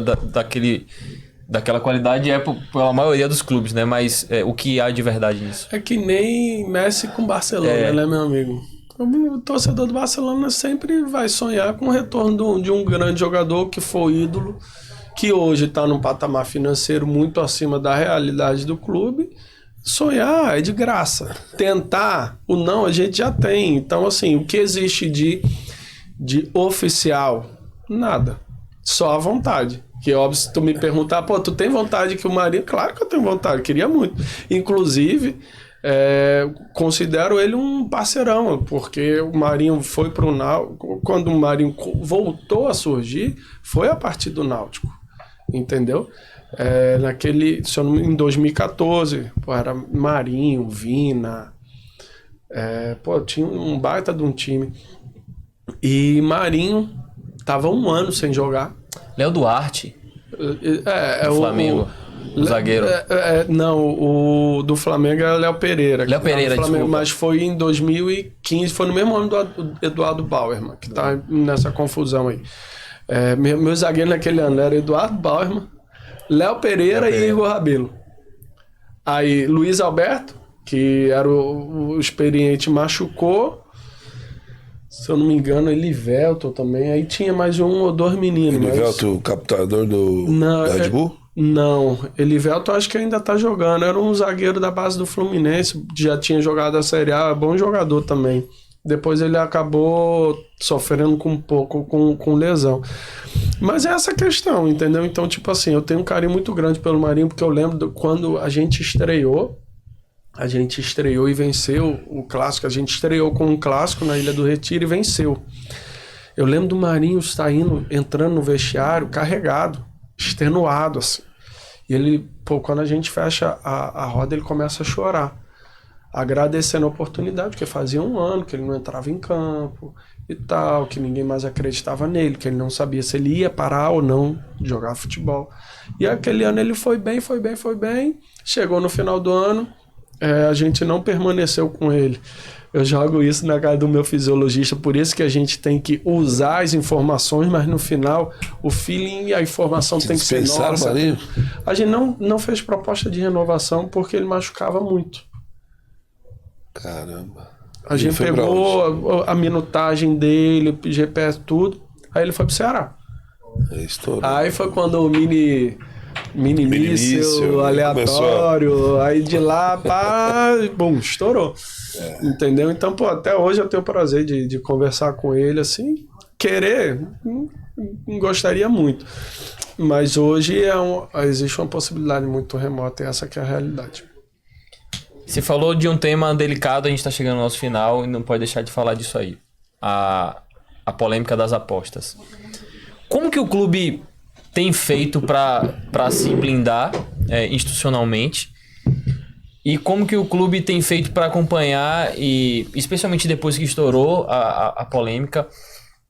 daquela qualidade pela maioria dos clubes, né? Mas o que há de verdade nisso? É que nem Messi com Barcelona, né, meu amigo? O torcedor do Barcelona sempre vai sonhar com o retorno de um grande jogador que foi ídolo, que hoje está num patamar financeiro muito acima da realidade do clube. Sonhar é de graça. Tentar, o não a gente já tem. Então, assim, o que existe de oficial? Nada. Só a vontade. Que óbvio, se tu me perguntar, pô, tu tem vontade que o Marinho... Claro que eu tenho vontade, queria muito. Inclusive, considero ele um parceirão, porque o Marinho foi pro Náutico... Quando o Marinho voltou a surgir, foi a partir do Náutico. Entendeu? Em 2014, pô, era Marinho, Vina... tinha um baita de um time. E Marinho tava 1 ano sem jogar. Léo Duarte, do Flamengo, o zagueiro. Não, o do Flamengo é Léo Pereira. Léo Pereira, desculpa. Mas foi em 2015, foi no mesmo ano do Eduardo Bauerman, que tá nessa confusão aí. Meu zagueiro naquele ano era Eduardo Bauerman, Léo Pereira e Igor Rabelo. Aí Luiz Alberto, que era o experiente, machucou. Se eu não me engano, Elivelton também. Aí tinha mais 1 ou 2 meninos. Elivelton, o captador do Red Bull? Não, Elivelton acho que ainda tá jogando. Era um zagueiro da base do Fluminense, já tinha jogado a Série A, bom jogador também. Depois ele acabou sofrendo com lesão. Mas é essa questão, entendeu? Então, tipo assim, eu tenho um carinho muito grande pelo Marinho, porque eu lembro quando a gente estreou e venceu o clássico. A gente estreou com um clássico na Ilha do Retiro e venceu. Eu lembro do Marinho entrando no vestiário carregado, extenuado, assim. E ele, quando a gente fecha a roda, ele começa a chorar, agradecendo a oportunidade, porque fazia 1 ano que ele não entrava em campo e tal, que ninguém mais acreditava nele, que ele não sabia se ele ia parar ou não de jogar futebol. E aquele ano ele foi bem. Chegou no final do ano, a gente não permaneceu com ele. Eu jogo isso na cara do meu fisiologista, por isso que a gente tem que usar as informações, mas no final o feeling e a informação tem que ser nossa. Marinho? A gente não fez proposta de renovação porque ele machucava muito. Caramba. A gente pegou a minutagem dele, GPS, tudo. Aí ele foi pro Ceará. Estourou. Aí foi quando o Mini Mini-míssil, aleatório, aí de lá, pá, bum, estourou. Entendeu? Então, pô, até hoje eu tenho o prazer de conversar com ele, assim, querer, não gostaria muito. Mas hoje existe uma possibilidade muito remota e essa que é a realidade. Você falou de um tema delicado, a gente está chegando no nosso final e não pode deixar de falar disso aí. A polêmica das apostas. Como que o clube tem feito para se blindar institucionalmente? E como que o clube tem feito para acompanhar, e especialmente depois que estourou a polêmica,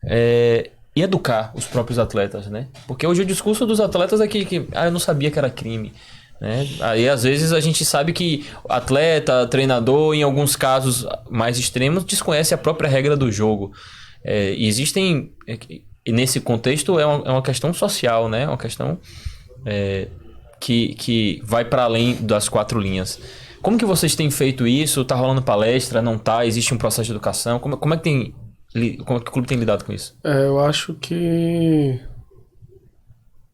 e educar os próprios atletas, né? Porque hoje o discurso dos atletas é que eu não sabia que era crime. Né? Aí às vezes a gente sabe que atleta, treinador, em alguns casos mais extremos, desconhece a própria regra do jogo. E existem, nesse contexto, é uma questão social, né? Uma questão que vai para além das 4 linhas. Como que vocês têm feito isso? Tá rolando palestra? Não tá? Existe um processo de educação? Como é que o clube tem lidado com isso? Eu acho que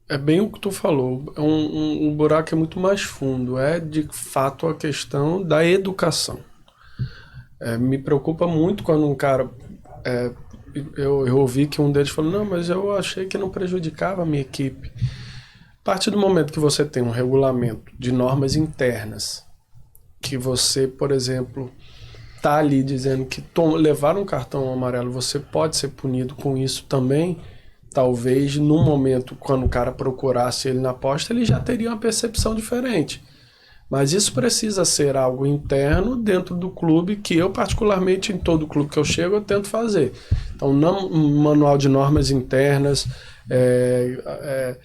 é bem o que tu falou. Um buraco é muito mais fundo. É, de fato, a questão da educação. Me preocupa muito quando um cara... eu ouvi que um deles falou, não, mas eu achei que não prejudicava a minha equipe. A partir do momento que você tem um regulamento de normas internas, que você, por exemplo, tá ali dizendo que levar um cartão amarelo, você pode ser punido com isso também... Talvez, num momento, quando o cara procurasse ele na aposta, ele já teria uma percepção diferente. Mas isso precisa ser algo interno dentro do clube, que eu, particularmente, em todo clube que eu chego, eu tento fazer. Então, um manual de normas internas é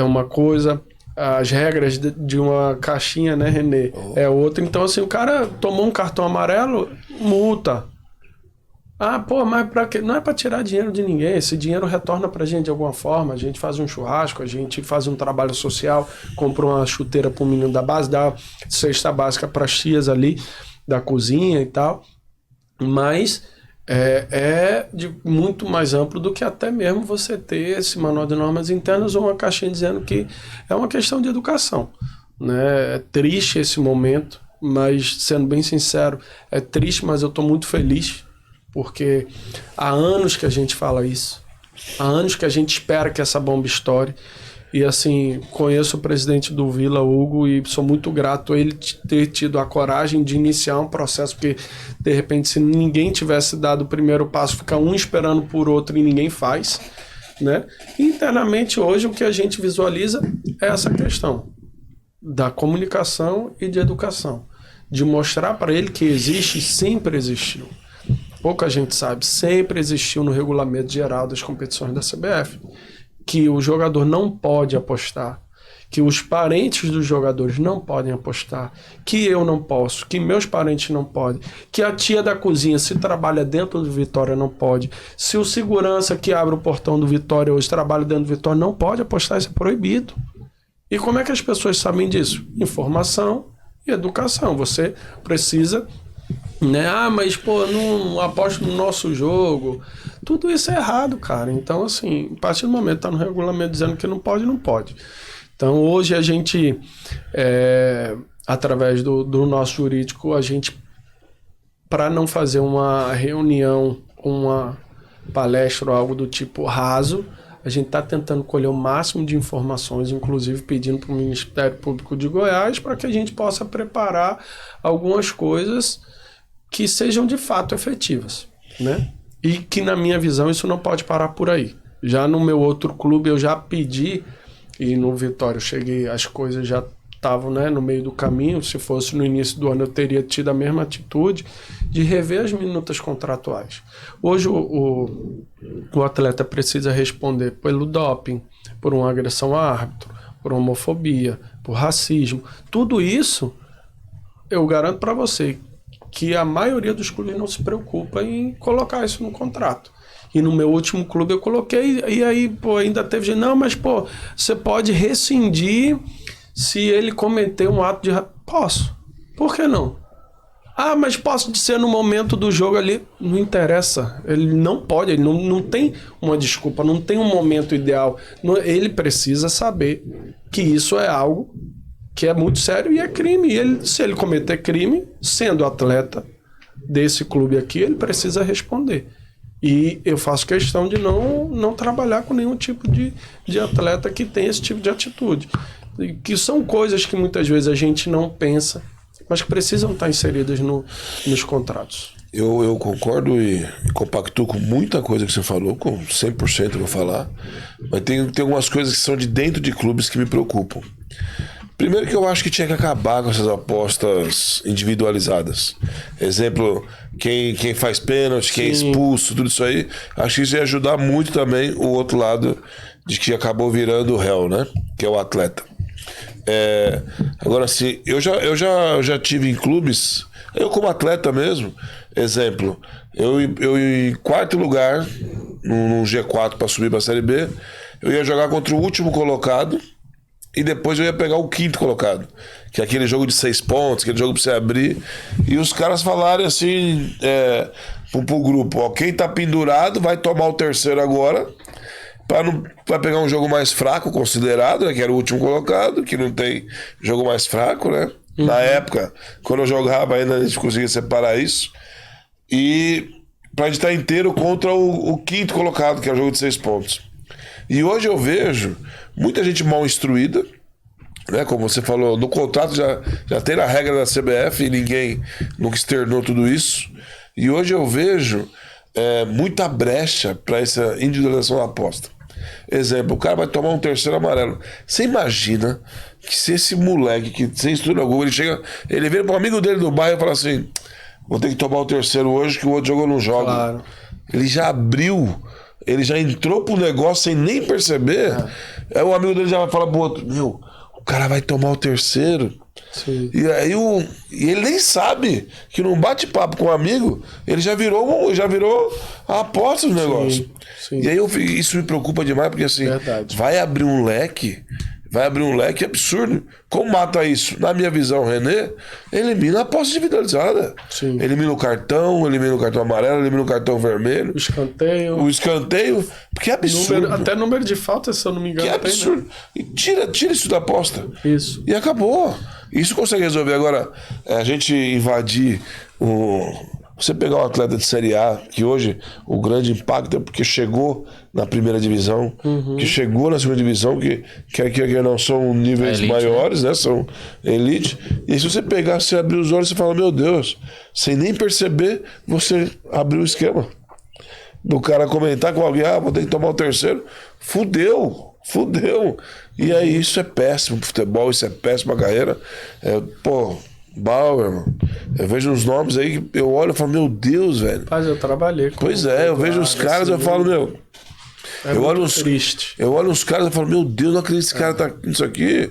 uma coisa, as regras de uma caixinha, né, Renê, é outra. Então, assim, o cara tomou um cartão amarelo, multa. Mas pra quê? Não é para tirar dinheiro de ninguém. Esse dinheiro retorna pra gente de alguma forma. A gente faz um churrasco, a gente faz um trabalho social, compra uma chuteira pro menino da base, dá cesta básica pras tias ali da cozinha e tal. Mas é muito mais amplo do que até mesmo você ter esse manual de normas internas ou uma caixinha dizendo que é uma questão de educação, né? É triste esse momento, mas, sendo bem sincero, é triste, mas eu tô muito feliz. Porque há anos que a gente fala isso, há anos que a gente espera que essa bomba estoure. E assim, conheço o presidente do Vila, Hugo, e sou muito grato a ele ter tido a coragem de iniciar um processo, porque de repente, se ninguém tivesse dado o primeiro passo, fica um esperando por outro e ninguém faz, né? E internamente hoje o que a gente visualiza é essa questão da comunicação e de educação, de mostrar para ele que existe, sempre existiu. Pouca gente sabe, sempre existiu no regulamento geral das competições da CBF que o jogador não pode apostar, que os parentes dos jogadores não podem apostar, que eu não posso, que meus parentes não podem, que a tia da cozinha, se trabalha dentro do Vitória, não pode, se o segurança que abre o portão do Vitória hoje trabalha dentro do Vitória, não pode apostar, isso é proibido. E como é que as pessoas sabem disso? Informação e educação. Você precisa... né? Mas não aposto no nosso jogo. Tudo isso é errado, cara. Então, assim, a partir do momento que tá no regulamento dizendo que não pode, não pode. Então, hoje a gente, através do nosso jurídico, a gente, para não fazer uma reunião, uma palestra ou algo do tipo raso, a gente está tentando colher o máximo de informações, inclusive pedindo para o Ministério Público de Goiás para que a gente possa preparar algumas coisas que sejam de fato efetivas, né? E que, na minha visão, isso não pode parar por aí. Já no meu outro clube eu já pedi, e no Vitória eu cheguei, as coisas já estavam, né, no meio do caminho. Se fosse no início do ano eu teria tido a mesma atitude de rever as minutas contratuais. Hoje o atleta precisa responder pelo doping, por uma agressão a árbitro, por homofobia, por racismo. Tudo isso eu garanto para você que a maioria dos clubes não se preocupa em colocar isso no contrato. E no meu último clube eu coloquei, e aí, ainda teve gente, não, mas, você pode rescindir se ele cometer um ato de... Posso. Por que não? Ah, mas posso ser no momento do jogo ali. Não interessa. Ele não pode, ele não tem uma desculpa, não tem um momento ideal. Ele precisa saber que isso é algo que é muito sério e é crime. E se ele cometer crime, sendo atleta desse clube aqui, ele precisa responder. E eu faço questão de não trabalhar com nenhum tipo de atleta que tem esse tipo de atitude. Que são coisas que muitas vezes a gente não pensa, mas que precisam estar inseridas nos contratos. Eu concordo e compactuo com muita coisa que você falou, com 100% eu vou falar, mas tem algumas coisas que são de dentro de clubes que me preocupam. Primeiro que eu acho que tinha que acabar com essas apostas individualizadas. Exemplo, quem faz pênalti, quem é expulso, tudo isso aí. Acho que isso ia ajudar muito também o outro lado de que acabou virando o réu, né? Que é o atleta. Agora, assim, eu já tive em clubes, eu como atleta mesmo, exemplo, eu em quarto lugar, no G4 para subir para a Série B, eu ia jogar contra o último colocado e depois eu ia pegar o quinto colocado, que é aquele jogo de 6 pontos, aquele jogo para você abrir, e os caras falarem assim pro grupo, ó, quem tá pendurado vai tomar o terceiro agora, para pegar um jogo mais fraco, considerado, né, que era o último colocado, que não tem jogo mais fraco, né? Na época, quando eu jogava ainda, a gente conseguia separar isso. E pra gente estar inteiro contra o quinto colocado, que é o jogo de 6 pontos. E hoje eu vejo muita gente mal instruída, né? Como você falou, no contrato já tem a regra da CBF e ninguém nunca externou tudo isso. E hoje eu vejo muita brecha para essa individualização da aposta. Exemplo, o cara vai tomar um terceiro amarelo. Você imagina que se esse moleque que sem estudo algum, ele vira para um amigo dele do bairro e fala assim: vou ter que tomar o terceiro hoje que o outro jogo não joga. Claro. Ele já abriu, ele já entrou pro negócio sem nem perceber. Aí o amigo dele já vai falar pro outro: meu, o cara vai tomar o terceiro. Sim. E aí ele nem sabe que num bate-papo com um amigo ele já virou a aposta do negócio. Sim. E aí isso me preocupa demais, porque assim, vai abrir um leque absurdo. Como mata isso? Na minha visão, René, elimina a aposta individualizada. Sim. Elimina o cartão amarelo, elimina o cartão vermelho. O escanteio, porque é absurdo. Até número de faltas, se eu não me engano. Que é absurdo. Tem, né? E tira isso da aposta. Isso. E acabou. Isso consegue resolver. Agora, a gente invadir você pegar um atleta de Série A, que hoje o grande impacto é porque chegou na primeira divisão, que chegou na segunda divisão, que não são níveis maiores, né? São elite. E aí, se você pegar, você abrir os olhos e fala, meu Deus, sem nem perceber, você abriu o esquema. Do cara comentar com alguém, vou ter que tomar o terceiro. Fudeu. E aí isso é péssimo pro futebol, isso é péssimo pra carreira. Bauer, mano. Eu vejo uns nomes aí que eu olho e falo, meu Deus, velho. Mas eu trabalhei com Pois eu vejo os caras e eu falo, meu. Eu olho os caras e falo, meu Deus, não acredito que esse cara tá nisso aqui.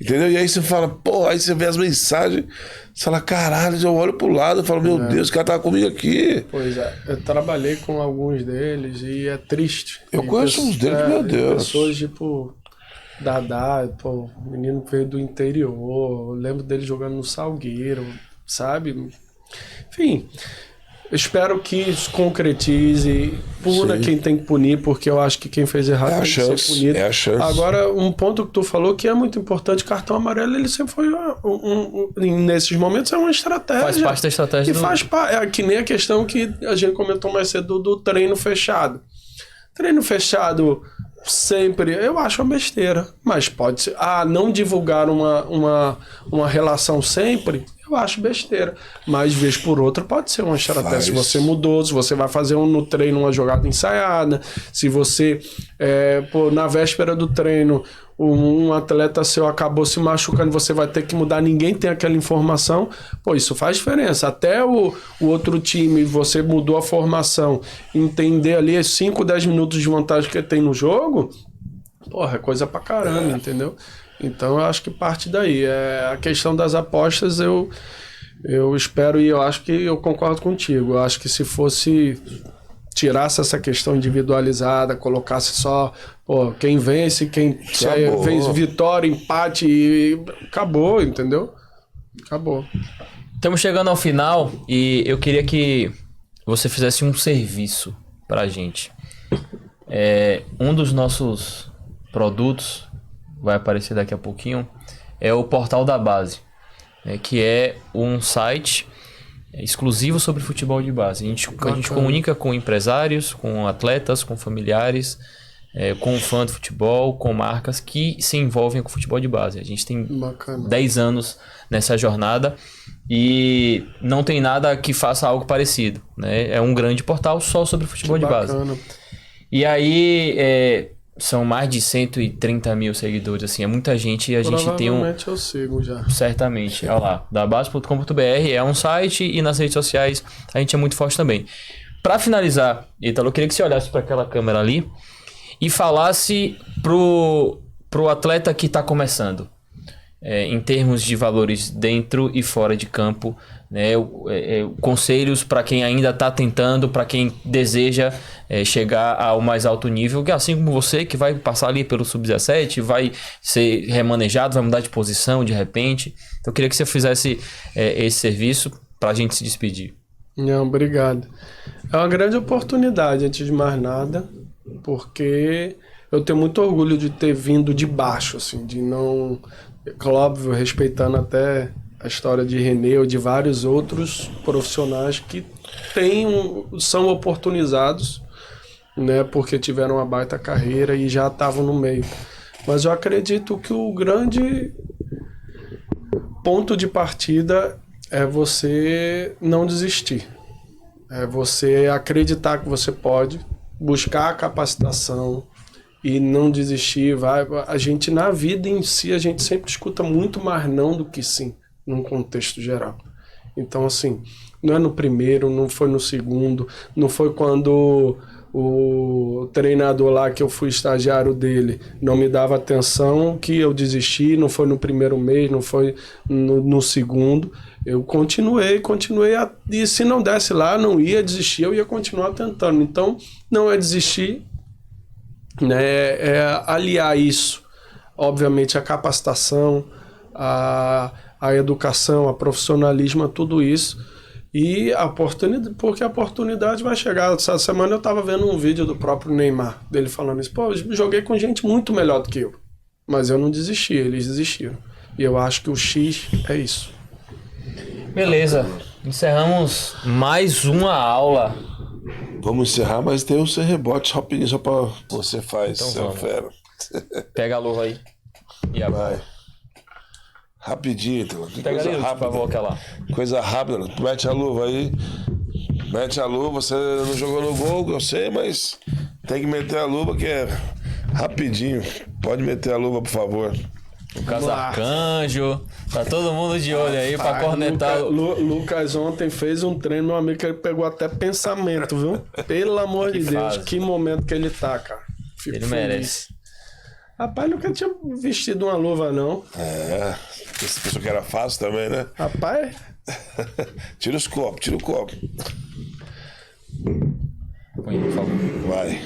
Entendeu? E aí você fala, aí você vê as mensagens, você fala, caralho, eu olho pro lado e falo, meu Deus, esse cara tava comigo aqui. Pois é, eu trabalhei com alguns deles e é triste. Eu conheço uns deles, meu Deus. Pessoas tipo Dadá, o menino veio do interior, eu lembro dele jogando no Salgueiro, sabe? Enfim, eu espero que isso concretize, puna quem tem que punir, porque eu acho que quem fez errado tem que ser punido. É a chance. Agora, um ponto que tu falou que é muito importante, cartão amarelo, ele sempre foi, nesses momentos, é uma estratégia. Faz parte da estratégia. É que nem a questão que a gente comentou mais cedo do treino fechado. Treino fechado sempre, eu acho uma besteira, mas pode ser, não divulgar uma relação sempre, eu acho besteira, mas vez por outra pode ser uma estratégia. Se você mudou, se você vai fazer no treino uma jogada ensaiada, se você na véspera do treino um atleta seu acabou se machucando, você vai ter que mudar, ninguém tem aquela informação, isso faz diferença. Até o outro time, você mudou a formação, entender ali 5, 10 minutos de vantagem que tem no jogo, é coisa pra caramba, entendeu? Então eu acho que parte daí. A questão das apostas, eu espero, e eu acho que eu concordo contigo, eu acho que se fosse tirasse essa questão individualizada, colocasse só quem vence, quem vence, vitória, empate, e acabou, entendeu? Acabou. Estamos chegando ao final e eu queria que você fizesse um serviço pra gente. Um dos nossos produtos, vai aparecer daqui a pouquinho, é o Portal da Base, né, que é um site exclusivo sobre futebol de base. A gente comunica com empresários, com atletas, com familiares, com fã de futebol, com marcas que se envolvem com futebol de base. A gente tem 10 anos nessa jornada e não tem nada que faça algo parecido, né? É um grande portal só sobre futebol de base. E aí são mais de 130 mil seguidores, assim, é muita gente e a gente tem Provavelmente eu sigo já. Certamente, olha lá, dabase.com.br é um site e nas redes sociais a gente é muito forte também. Para finalizar, Ítalo, eu queria que você olhasse para aquela câmera ali e falasse pro atleta que está começando, em termos de valores dentro e fora de campo, né? Conselhos para quem ainda está tentando, para quem deseja chegar ao mais alto nível, que assim como você, que vai passar ali pelo sub-17, vai ser remanejado, vai mudar de posição de repente. Então eu queria que você fizesse esse serviço para a gente se despedir. Não, obrigado. É uma grande oportunidade, antes de mais nada, porque eu tenho muito orgulho de ter vindo de baixo, assim, de não... Óbvio, respeitando até a história de René ou de vários outros profissionais que são oportunizados, né, porque tiveram uma baita carreira e já estavam no meio. Mas eu acredito que o grande ponto de partida é você não desistir. É você acreditar que você pode, buscar a capacitação e não desistir. A gente, na vida em si, a gente sempre escuta muito mais não do que sim, num contexto geral. Então, assim, não é no primeiro, não foi no segundo, não foi quando o treinador lá, que eu fui estagiário dele, não me dava atenção que eu desisti, não foi no primeiro mês, não foi no segundo. Eu continuei, e se não desse lá, não ia desistir, eu ia continuar tentando. Então, não é desistir, né? É aliar isso, obviamente, a capacitação, a educação, a profissionalismo, tudo isso, e a oportunidade, porque a oportunidade vai chegar. Essa semana eu estava vendo um vídeo do próprio Neymar, dele falando isso: pô, eu joguei com gente muito melhor do que eu, mas eu não desisti, eles desistiram. E eu acho que o X é isso. Beleza, encerramos mais uma aula. Vamos encerrar, mas tem um rebote rapidinho só pra você faz, Então seu vamos. fera. Pega a luva aí. E Vai. Rapidinho, então. Pega ali, por favor, aquela. Coisa rápida. Mete a luva aí. Mete a luva. Você não jogou no gol, eu sei, mas tem que meter a luva que é rapidinho. Pode meter a luva, por favor. O Casarcanjo. Tá todo mundo de olho aí pra cornetar. Lucas ontem fez um treino, meu amigo, que ele pegou até pensamento, viu? Pelo amor de Deus, que momento que ele tá, cara. Fico Ele feliz. merece. Rapaz, nunca tinha vestido uma luva, não. Você pensou que era fácil também, né? Rapaz, Tira os copos, tira o copo. Põe, por favor. Vai,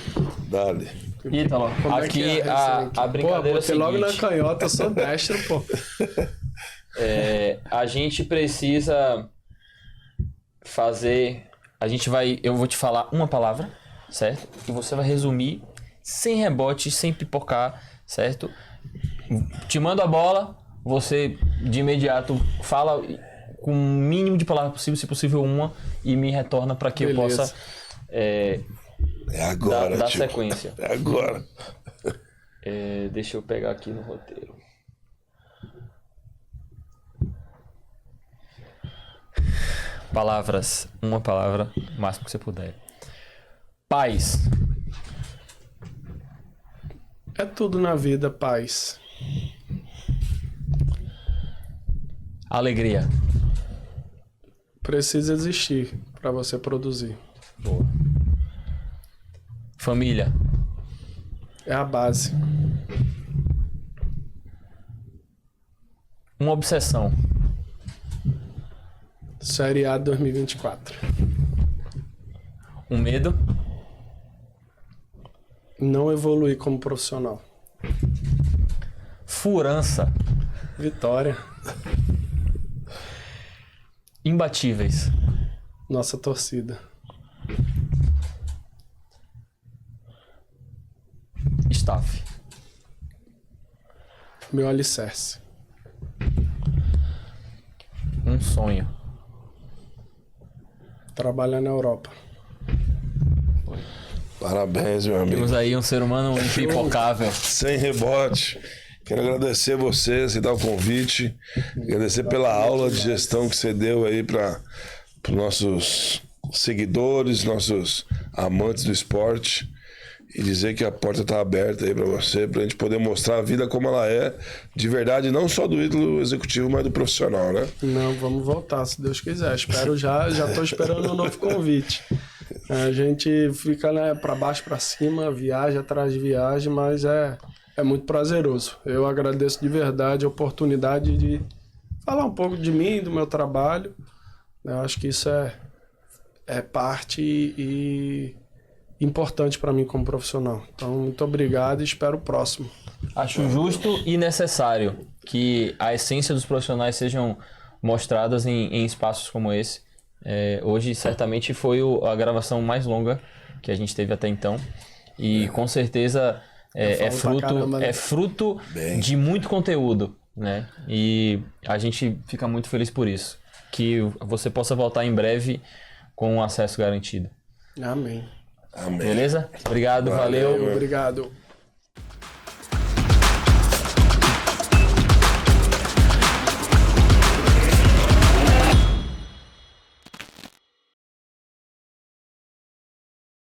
dale. Ítalo, como é que aqui é a brincadeira é pô, o botei logo na seguinte. canhota, eu sou destro, pô. A gente precisa fazer... Eu vou te falar uma palavra, certo? E você vai resumir sem rebote, sem pipocar, certo? Te mando a bola, você de imediato fala com o mínimo de palavras possível, se possível uma, e me retorna para que eu Beleza. possa É agora, dar tio. sequência. É agora. Deixa eu pegar aqui no roteiro. Palavras, uma palavra, o máximo que você puder. Paz. É tudo na vida, paz. Alegria. Precisa existir pra você produzir. Boa. Família. É a base. Uma obsessão. Série A 2024. Um medo. Não evoluir como profissional. Furança. Vitória. Imbatíveis. Nossa torcida. Staff. Meu alicerce. Um sonho. Trabalhar na Europa. Parabéns, meu amigo. Temos aí um ser humano impipocável. Sem rebote. Quero agradecer você, aceitar o convite. Agradecer pela aula de gestão que você deu aí para os nossos seguidores, nossos amantes do esporte. E dizer que a porta está aberta aí para você, para a gente poder mostrar a vida como ela é, de verdade, não só do ídolo executivo, mas do profissional, né? Não, vamos voltar, se Deus quiser. Espero já estou esperando um novo convite. A gente fica, né, para baixo, para cima, viagem atrás de viagem, mas é muito prazeroso. Eu agradeço de verdade a oportunidade de falar um pouco de mim, do meu trabalho. Eu acho que isso é parte e importante para mim como profissional. Então, muito obrigado e espero o próximo. Acho justo e necessário que a essência dos profissionais sejam mostradas em espaços como esse. Hoje, certamente, foi a gravação mais longa que a gente teve até então. E, com certeza, é fruto de muito conteúdo, né? E a gente fica muito feliz por isso. Que você possa voltar em breve com acesso garantido. Amém. Amém. Beleza? Obrigado, valeu. Obrigado.